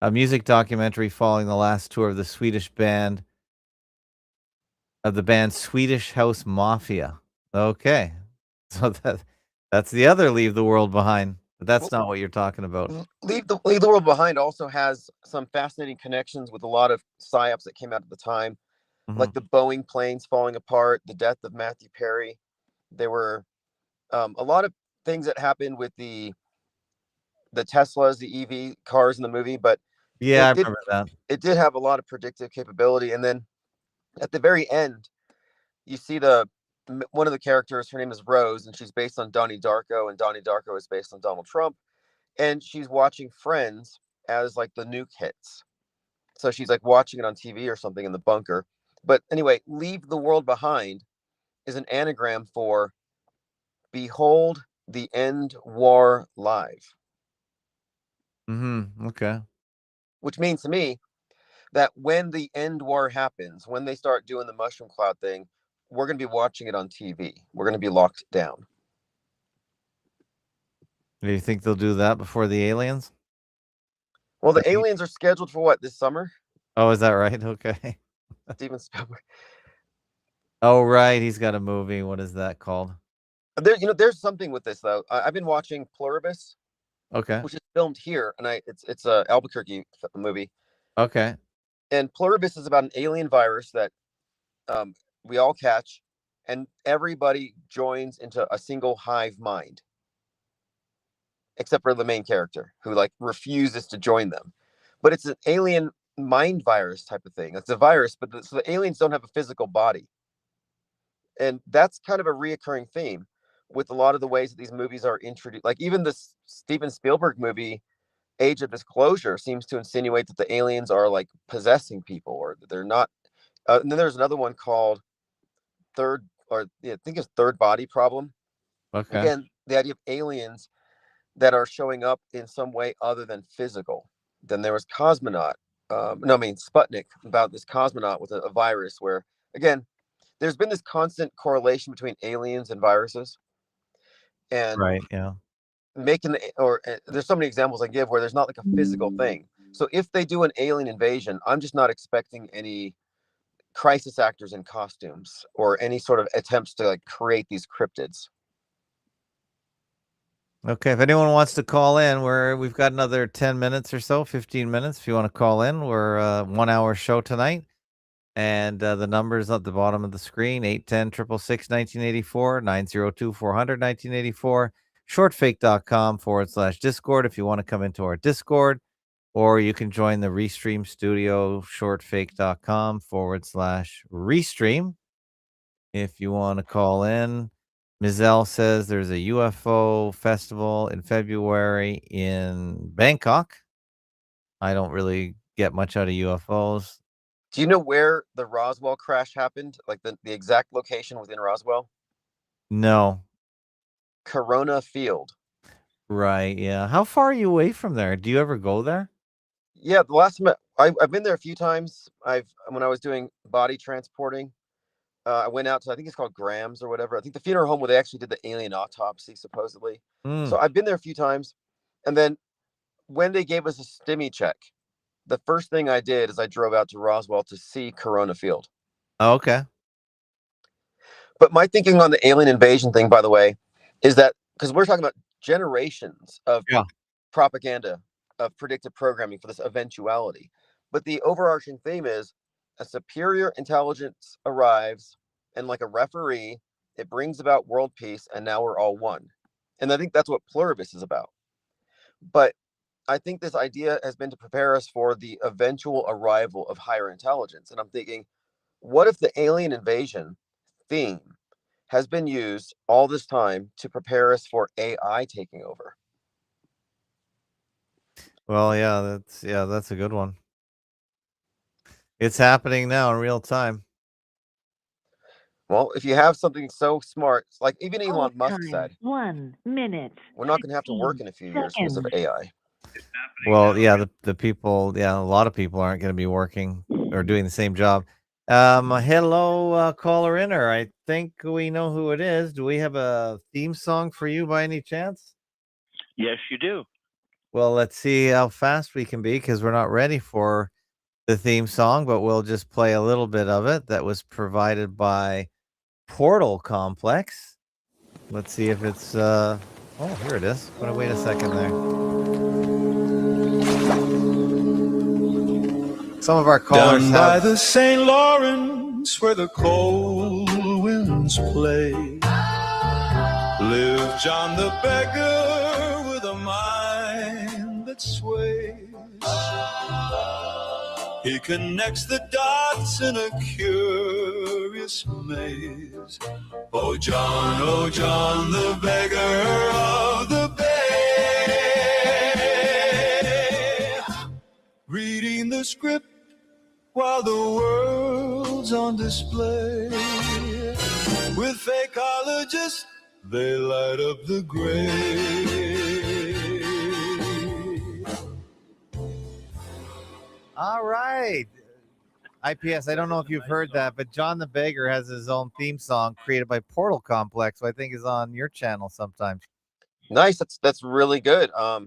A music documentary following the last tour of the Swedish band of the band Swedish House Mafia. Okay. So that's the other Leave the World Behind, but that's Well, not what you're talking about. Leave the World Behind also has some fascinating connections with a lot of psyops that came out at the time, like Mhm. the Boeing planes falling apart, the death of Matthew Perry. There were a lot of things that happened with the Teslas, the EV cars in the movie, but Yeah, it I did remember that. it did have a lot of predictive capability. And then at the very end, you see the one of the characters. Her name is Rose, and she's based on Donnie Darko, and Donnie Darko is based on Donald Trump. And she's watching Friends as like the nuke hits, so she's like watching it on TV or something in the bunker. But anyway, Leave the World Behind is an anagram for Behold the End War Live, Mhm. Okay. which means to me that when the end war happens, when they start doing the mushroom cloud thing, we're going to be watching it on TV. We're going to be locked down. Do you think they'll do that before the aliens? Well, I the mean, aliens are scheduled for what, this summer? oh, is that right? Okay. Steven Spielberg. Oh, right. He's got a movie. What is that called? There's something with this though. I've been watching Pluribus, Okay. which is filmed here, and it's a Albuquerque movie. Okay. And Pluribus is about an alien virus that um, we all catch, and everybody joins into a single hive mind, except for the main character who like refuses to join them. But it's an alien mind virus type of thing. It's a virus, but so the aliens don't have a physical body, and that's kind of a reoccurring theme with a lot of the ways that these movies are introduced. Like even this Steven Spielberg movie, Age of Disclosure, seems to insinuate that the aliens are like possessing people, or that they're not. And then there's another one called Third, or yeah, I think it's Third Body Problem. Okay. Again, the idea of aliens that are showing up in some way other than physical. Then there was Cosmonaut. No, I mean Sputnik, about this cosmonaut with a virus where, again, there's been this constant correlation between aliens and viruses, and Right. Yeah. there's so many examples I give where there's not like a physical thing. So if they do an alien invasion, I'm just not expecting any crisis actors in costumes or any sort of attempts to like create these cryptids. Okay, if anyone wants to call in, we've got another 10 minutes or so, 15 minutes. If you want to call in, we're a 1 hour show tonight. And the numbers at the bottom of the screen, 810-666-1984, 902-400, 1984, shortfake.com/Discord if you want to come into our Discord, or you can join the Restream Studio, shortfake.com/Restream if you want to call in. Mizelle says there's a UFO festival in February in Bangkok. I don't really get much out of UFOs. Do you know where the Roswell crash happened? Like the exact location within Roswell? No. Corona Field. Right, yeah. How far are you away from there? Do you ever go there? Yeah, the last time I've been there a few times. When I was doing body transporting, I went out to, I think it's called Grams or whatever. I think the funeral home where they actually did the alien autopsy, supposedly. Mm, So I've been there a few times, and then when they gave us a stimmy check, the first thing I did is I drove out to Roswell to see Corona Field. Oh, okay. But my thinking on the alien invasion thing, by the way, is that because we're talking about generations of propaganda, of predictive programming for this eventuality. But the overarching theme is a superior intelligence arrives, and like a referee, it brings about world peace, and now we're all one. And I think that's what Pluribus is about. But I think this idea has been to prepare us for the eventual arrival of higher intelligence. And I'm thinking, what if the alien invasion theme has been used all this time to prepare us for AI taking over? Well, that's a good one. It's happening now in real time. Well, if you have something so smart, like even Elon Musk said, 1 minute. we're not going to have to work in a few years because of AI. Well, yeah, the people, a lot of people aren't going to be working or doing the same job. Hello, caller inner. I think we know who it is. Do we have a theme song for you by any chance? Yes, you do. Well, let's see how fast we can be because we're not ready for the theme song, but we'll just play a little bit of it that was provided by Portal Complex. Let's see if it's oh, here it is. I'm gonna wait a second there. Some of our callers down by the St. Lawrence where the cold winds play live John the beggar with a mind that sways. He connects the dots in a curious maze. Oh John, the beggar of the bay, reading the script while the world's on display. With fakologists, they light up the gray. All right. IPS, I don't know if you've heard that, but John the Beggar has his own theme song created by Portal Complex, who I think is on your channel sometimes. Nice. That's really good. I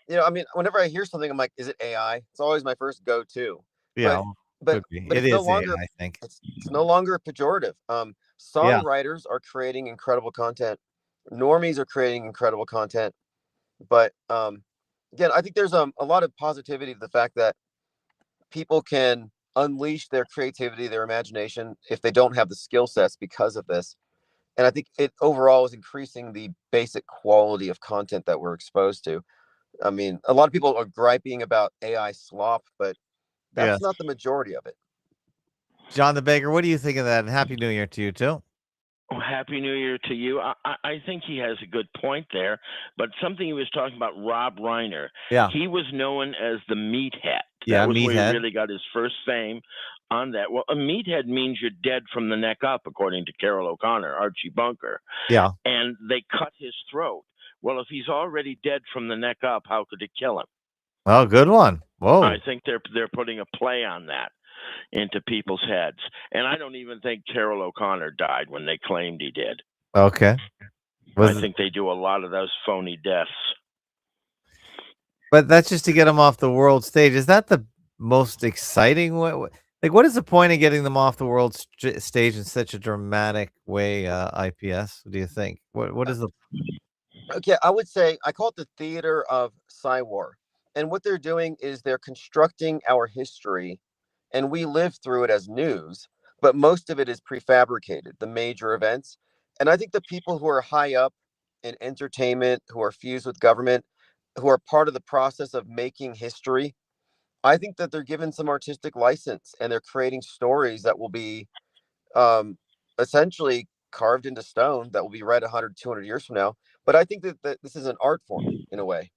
mean, whenever I hear something, I'm like, is it AI? It's always my first go-to. Yeah, but could be. But It it's no is longer AI, I think. it's no longer pejorative. Songwriters are creating incredible content. Normies are creating incredible content. But again, I think there's a lot of positivity to the fact that people can unleash their creativity, their imagination, if they don't have the skill sets because of this. And I think it overall is increasing the basic quality of content that we're exposed to. I mean, a lot of people are griping about AI slop, but that's not the majority of it. John the Beggar, what do you think of that? And Happy New Year to you too. Well, Happy New Year to you. I think he has a good point there, but something he was talking about, Rob Reiner. Yeah. He was known as the meathead. Yeah, that was where meathead. he really got his first fame on that. Well, a meathead means you're dead from the neck up, according to Carol O'Connor, Archie Bunker. Yeah. And they cut his throat. Well, if he's already dead from the neck up, how could it kill him? Oh, good one. Whoa. I think they're putting a play on that into people's heads. And I don't even think Carol O'Connor died when they claimed he did. Okay. I think they do a lot of those phony deaths. But that's just to get them off the world stage. Is that the most exciting way? Like, what is the point of getting them off the world stage in such a dramatic way, IPS? Do you think? What is the... Okay, I would say I call it the theater of Psywar. And what they're doing is they're constructing our history, and we live through it as news, but most of it is prefabricated, the major events. And I think the people who are high up in entertainment, who are fused with government, who are part of the process of making history, I think that they're given some artistic license, and they're creating stories that will be essentially carved into stone, that will be read 100, 200 years from now. But I think that this is an art form in a way.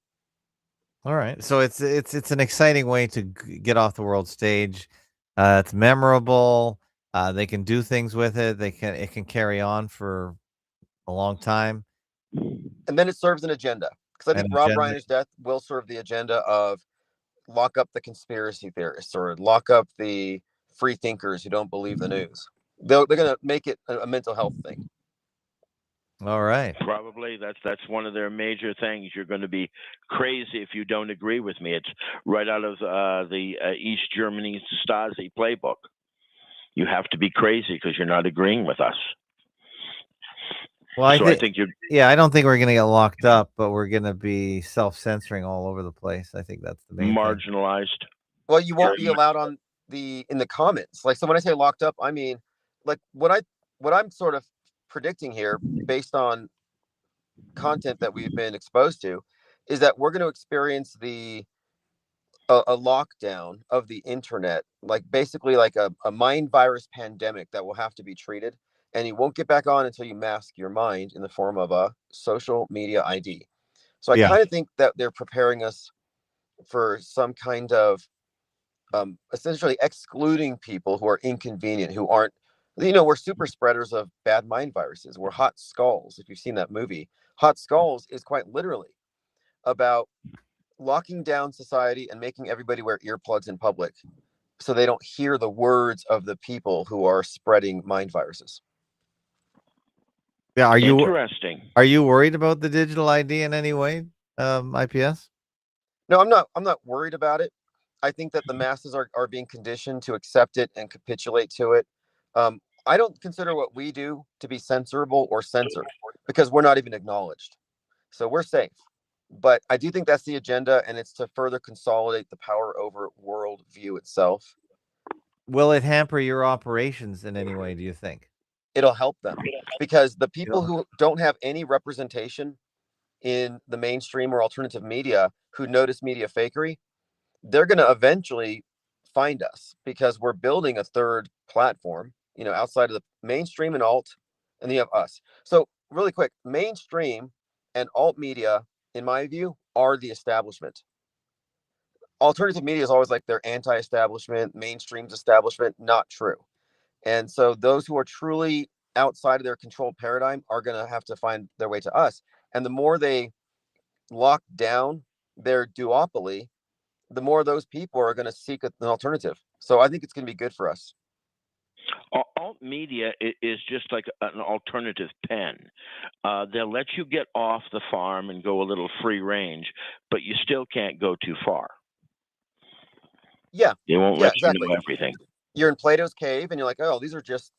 All right. So it's an exciting way to get off the world stage. It's memorable. They can do things with it. It can carry on for a long time. And then it serves an agenda. Because I think Rob Reiner's death will serve the agenda of lock up the conspiracy theorists or lock up the free thinkers who don't believe the news. They're going to make it a mental health thing. All right. Probably that's one of their major things. You're going to be crazy if you don't agree with me. It's right out of the East Germany Stasi playbook. You have to be crazy because you're not agreeing with us. Well, I think you're. Yeah, I don't think we're going to get locked up, but we're going to be self-censoring all over the place. I think that's the main thing. Marginalized. Well, you won't be allowed on in the comments. Like, so when I say locked up, I mean, like, what I'm sort of predicting here, based on content that we've been exposed to, is that we're going to experience a lockdown of the internet, like basically like a mind virus pandemic that will have to be treated, and you won't get back on until you mask your mind in the form of a social media ID. So I Yeah. kind of think that they're preparing us for some kind of essentially excluding people who are inconvenient, who aren't, we're super spreaders of bad mind viruses. We're Hot Skulls. If you've seen that movie, Hot Skulls is quite literally about locking down society and making everybody wear earplugs in public so they don't hear the words of the people who are spreading mind viruses. Yeah. Interesting? Are you worried about the digital ID in any way, IPS? No, I'm not worried about it. I think that the masses are being conditioned to accept it and capitulate to it. I don't consider what we do to be censorable or censored because we're not even acknowledged. So we're safe. But I do think that's the agenda, and it's to further consolidate the power over worldview itself. Will it hamper your operations in any way, do you think? It'll help them because the people who don't have any representation in the mainstream or alternative media who notice media fakery, they're going to eventually find us because we're building a third platform, outside of the mainstream and alt, and then you have us. So really quick, mainstream and alt media, in my view, are the establishment. Alternative media is always like they're anti-establishment, mainstream's establishment. Not true. And so those who are truly outside of their controlled paradigm are going to have to find their way to us. And the more they lock down their duopoly, the more those people are going to seek an alternative. So I think it's going to be good for us. Alt media is just like an alternative pen. They'll let you get off the farm and go a little free range, but you still can't go too far. Yeah. They won't let exactly. you know everything. You're in Plato's cave and you're like, oh, these are just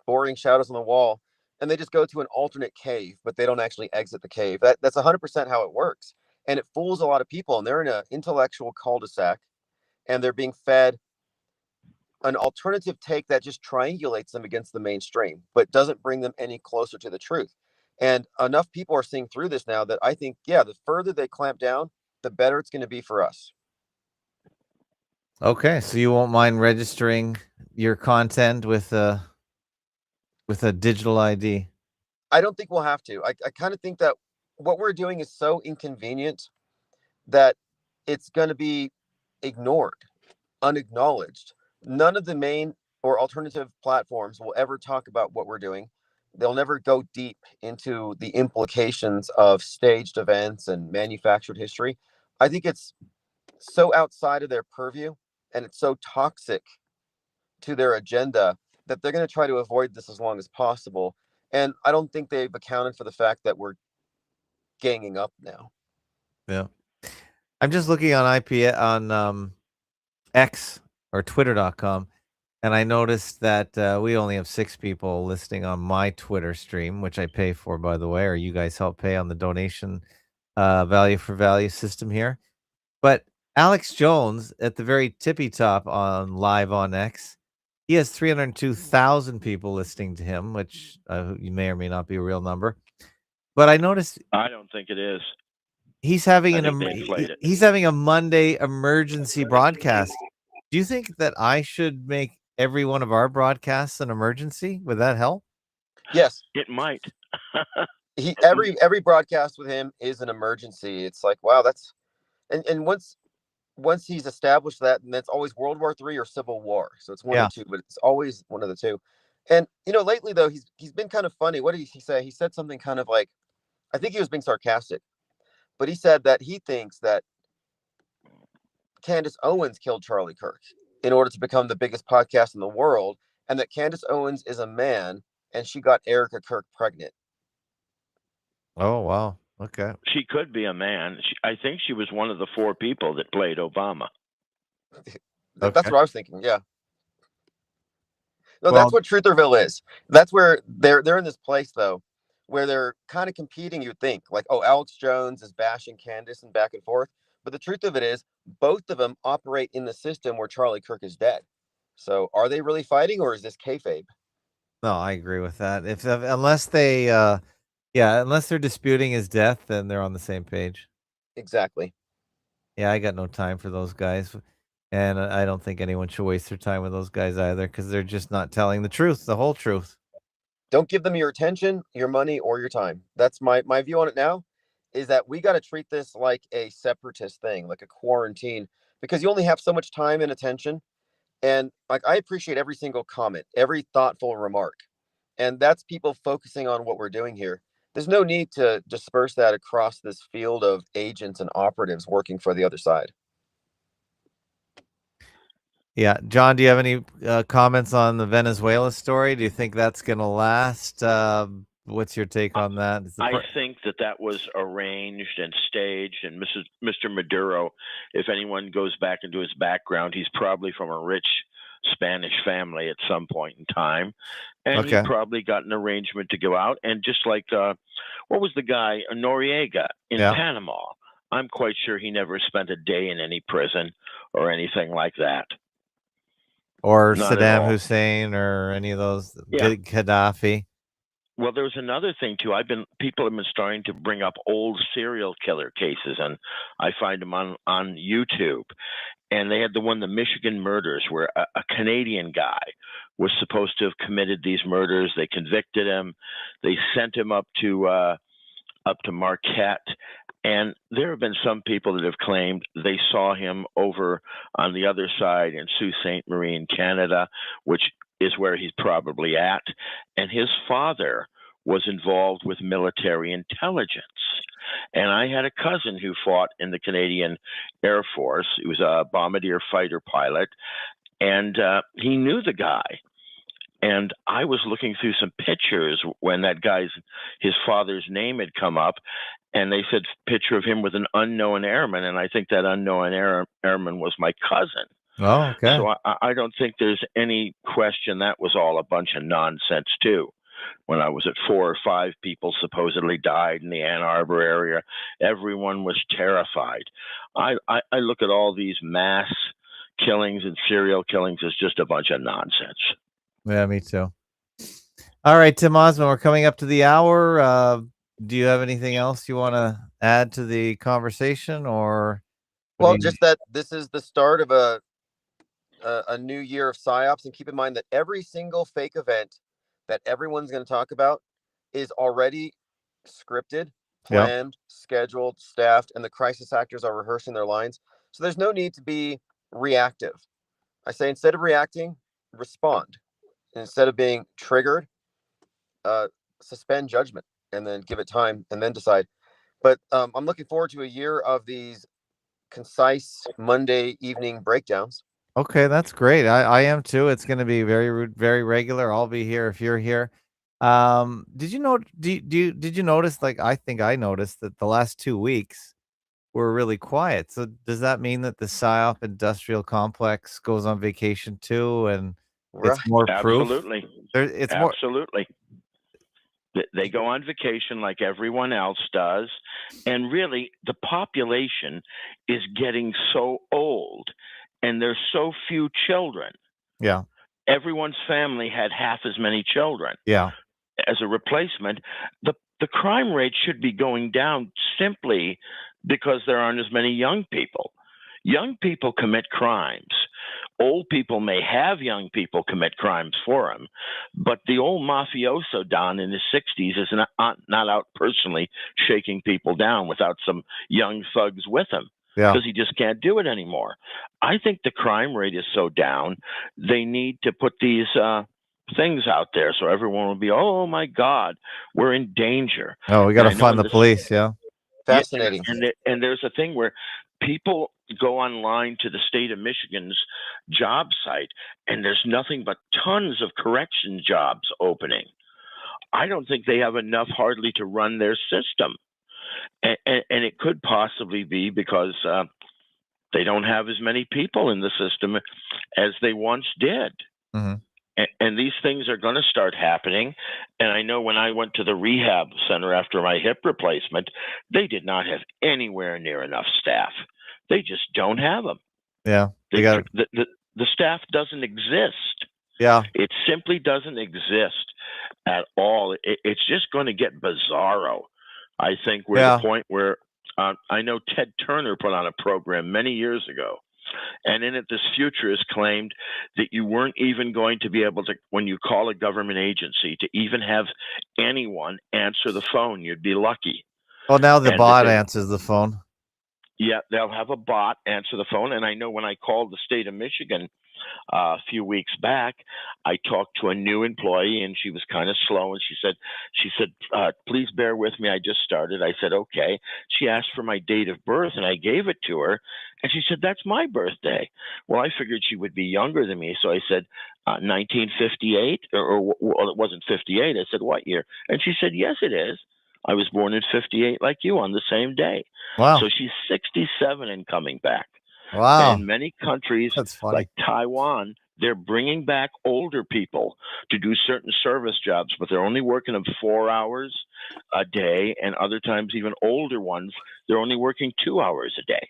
boring shadows on the wall. And they just go to an alternate cave, but they don't actually exit the cave. That's 100% how it works. And it fools a lot of people. And they're in an intellectual cul-de-sac and they're being fed an alternative take that just triangulates them against the mainstream, but doesn't bring them any closer to the truth. And enough people are seeing through this now that I think, the further they clamp down, the better it's going to be for us. Okay, so you won't mind registering your content with a digital ID? I don't think we'll have to. I kind of think that what we're doing is so inconvenient that it's going to be ignored, unacknowledged. None of the main or alternative platforms will ever talk about what we're doing. They'll never go deep into the implications of staged events and manufactured history. I think it's so outside of their purview and it's so toxic to their agenda that they're going to try to avoid this as long as possible. And I don't think they've accounted for the fact that we're ganging up now. Yeah. I'm just looking on on X or twitter.com, and I noticed that we only have 6 people listening on my Twitter stream, which I pay for, by the way, or you guys help pay on the donation value for value system here. But Alex Jones at the very tippy top on live on X, he has 302,000 people listening to him, which you may or may not be a real number. But I noticed I don't think it is. he's having he's having a Monday emergency broadcast. Do you think that I should make every one of our broadcasts an emergency? Would that help? Yes, it might. every broadcast with him is an emergency. It's like, wow, that's and once he's established that, and that's always World War III or Civil War. So it's one of the two, but it's always one of the two. And lately though, he's been kind of funny. What did he say? He said something kind of like, I think he was being sarcastic, but he said that he thinks that Candace Owens killed Charlie Kirk in order to become the biggest podcast in the world, and that Candace Owens is a man and she got Erica Kirk pregnant. Oh, wow. Okay. She could be a man. I think she was one of the 4 people that played Obama. That's Okay. what I was thinking. Yeah. No, Well, that's what Trutherville is. That's where they're in this place though, where they're kind of competing. You'd think like, oh, Alex Jones is bashing Candace and back and forth. But the truth of it is, both of them operate in the system where Charlie Kirk is dead. So, are they really fighting, or is this kayfabe? no, I agree with that. If unless unless they're disputing his death, then they're on the same page. Exactly. Yeah, I got no time for those guys, and I don't think anyone should waste their time with those guys either because they're just not telling the truth, the whole truth. Don't give them your attention, your money, or your time. That's my view on it now. Is that we got to treat this like a separatist thing, like a quarantine, because you only have so much time and attention. And like I appreciate every single comment, every thoughtful remark. And that's people focusing on what we're doing here. There's no need to disperse that across this field of agents and operatives working for the other side. Yeah, John, do you have any comments on the Venezuela story? Do you think that's going to last? What's your take on that? I think that was arranged and staged, and Mr. Maduro, if anyone goes back into his background, he's probably from a rich Spanish family at some point in time, and he probably got an arrangement to go out. And just like, what was the guy, Noriega in Panama? I'm quite sure he never spent a day in any prison or anything like that. Or Saddam Hussein or any of those, Gaddafi. Well, there's another thing too. People have been starting to bring up old serial killer cases, and I find them on YouTube. And they had the Michigan murders, where a Canadian guy was supposed to have committed these murders. They convicted him. They sent him up to Marquette. And there have been some people that have claimed they saw him over on the other side in Sault Ste. Marie in Canada, which is where he's probably at. And his father was involved with military intelligence. And I had a cousin who fought in the Canadian Air Force. He was a bombardier fighter pilot, and he knew the guy. And I was looking through some pictures when his father's name had come up, and they said picture of him with an unknown airman, and I think that unknown airman was my cousin. Oh, okay. So I don't think there's any question that was all a bunch of nonsense too. When I was at 4 or 5 people supposedly died in the Ann Arbor area, everyone was terrified. I look at all these mass killings and serial killings as just a bunch of nonsense. Yeah, me too. All right, Tim Ozman, we're coming up to the hour. Do you have anything else you want to add to the conversation, or? Well, just that this is the start of a new year of psyops, and keep in mind that every single fake event that everyone's going to talk about is already scripted, planned, scheduled, staffed, and the crisis actors are rehearsing their lines. So there's no need to be reactive. I say instead of reacting, respond. Instead of being triggered, suspend judgment and then give it time and then decide. But I'm looking forward to a year of these concise Monday evening breakdowns. Okay, that's great. I am too. It's going to be very, very regular. I'll be here if you're here. Did you know? Did you notice? Like, I think I noticed that the last 2 weeks were really quiet. So does that mean that the PSYOP industrial complex goes on vacation too, and it's more proof? Absolutely. It's absolutely. They go on vacation like everyone else does, and really the population is getting so old, and there's so few children. Yeah. Everyone's family had half as many children. Yeah. As a replacement, the crime rate should be going down simply because there aren't as many young people. Young people commit crimes. Old people may have young people commit crimes for them, but the old mafioso Don in his 60s is not out personally shaking people down without some young thugs with him. Because he just can't do it anymore. I think the crime rate is so down, they need to put these things out there so everyone will be, oh my God, we're in danger. Oh, we got to fund the police. Yeah. Fascinating. And there's a thing where people go online to the state of Michigan's job site, and there's nothing but tons of correction jobs opening. I don't think they have enough hardly to run their system. And it could possibly be because they don't have as many people in the system as they once did. Mm-hmm. And these things are going to start happening. And I know when I went to the rehab center after my hip replacement, they did not have anywhere near enough staff. They just don't have them. Yeah. The staff doesn't exist. Yeah. It simply doesn't exist at all. It's just going to get bizarro. I think we're at the point where I know Ted Turner put on a program many years ago. And in it, this futurist claimed that you weren't even going to be able to, when you call a government agency, to even have anyone answer the phone. You'd be lucky. Well, now the bot answers the phone. Yeah, they'll have a bot answer the phone. And I know when I called the state of Michigan a few weeks back, I talked to a new employee, and she was kind of slow. And she said, please bear with me. I just started. I said, okay. She asked for my date of birth, and I gave it to her. And she said, that's my birthday. Well, I figured she would be younger than me. So I said, 1958, or well, it wasn't 58. I said, what year? And she said, yes, it is. I was born in 58 like you on the same day. Wow. So she's 67 and coming back. Wow. And many countries like Taiwan, they're bringing back older people to do certain service jobs, but they're only working them 4 hours a day. And other times, even older ones, they're only working 2 hours a day.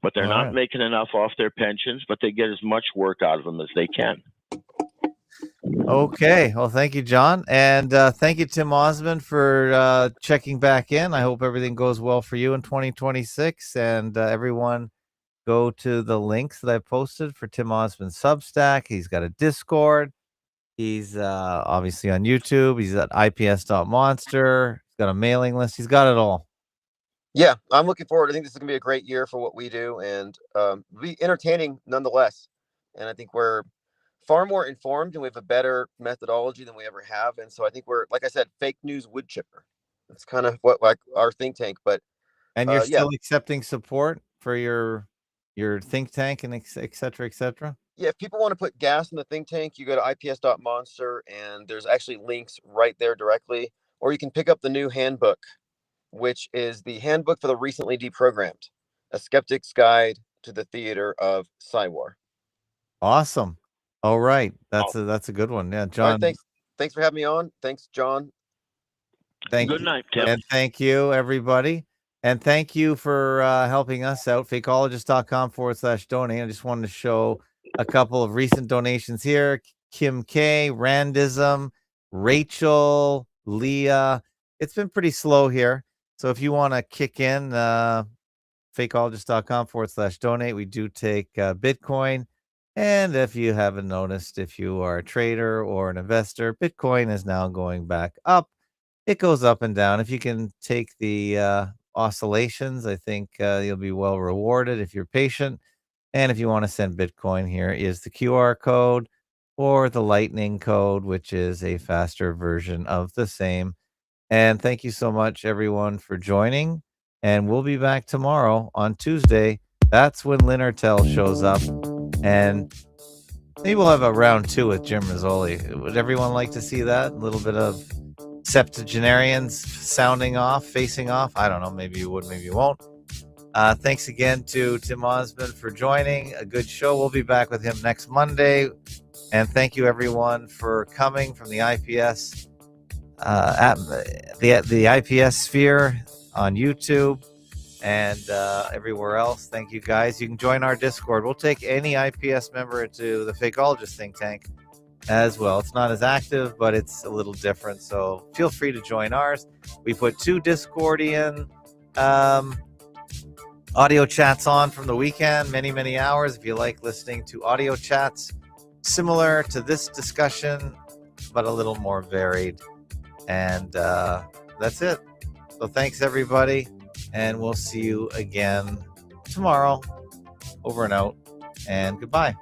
But they're not making enough off their pensions, but they get as much work out of them as they can. Okay. Well, thank you, John. And thank you, Tim Ozman, for checking back in. I hope everything goes well for you in 2026. And everyone, go to the links that I posted for Tim Ozman's Substack. He's got a Discord. He's obviously on YouTube. He's at ips.monster. He's got a mailing list. He's got it all. Yeah, I'm looking forward. I think this is going to be a great year for what we do, and be entertaining nonetheless. And I think we're far more informed, and we have a better methodology than we ever have. And so I think we're, like I said, fake news wood chipper. That's kind of what, like, our think tank. But and you're still accepting support for your think tank and et cetera, et cetera. Yeah, if people want to put gas in the think tank, you go to ips.monster, and there's actually links right there directly. Or you can pick up the new handbook, which is the handbook for the recently deprogrammed, a skeptic's guide to the theater of Psywar. Awesome. All right. That's a good one. Yeah, John. Right, thanks for having me on. Thanks, John. Good night, Tim. And thank you, everybody. And thank you for helping us out. Fakeologist.com/donate. I just wanted to show a couple of recent donations here. Kim K, Randism, Rachel, Leah. It's been pretty slow here. So if you want to kick in, fakeologist.com/donate. We do take Bitcoin. And if you haven't noticed, if you are a trader or an investor, Bitcoin is now going back up. It goes up and down. If you can take the oscillations, I think you'll be well rewarded if you're patient. And if you want to send Bitcoin, here is the QR code or the Lightning code, which is a faster version of the same. And thank you so much, everyone, for joining. And we'll be back tomorrow on Tuesday. That's when Lynn Artell shows up. And maybe we'll have a round 2 with Jim Rizzoli. Would everyone like to see that? A little bit of septuagenarians facing off. I don't know. Maybe you would, maybe you won't. Thanks again to Tim Ozman for joining. A good show. We'll be back with him next Monday. And thank you, everyone, for coming from the IPS the IPS sphere on YouTube and everywhere else. Thank you, guys. You can join our Discord. We'll take any IPS member into the Fakeologist think tank as well. It's not as active, but it's a little different. So feel free to join ours. We put 2 Discordian audio chats on from the weekend, many hours. If you like listening to audio chats similar to this discussion, but a little more varied. And that's it. So thanks, everybody. And we'll see you again tomorrow. Over and out. And goodbye.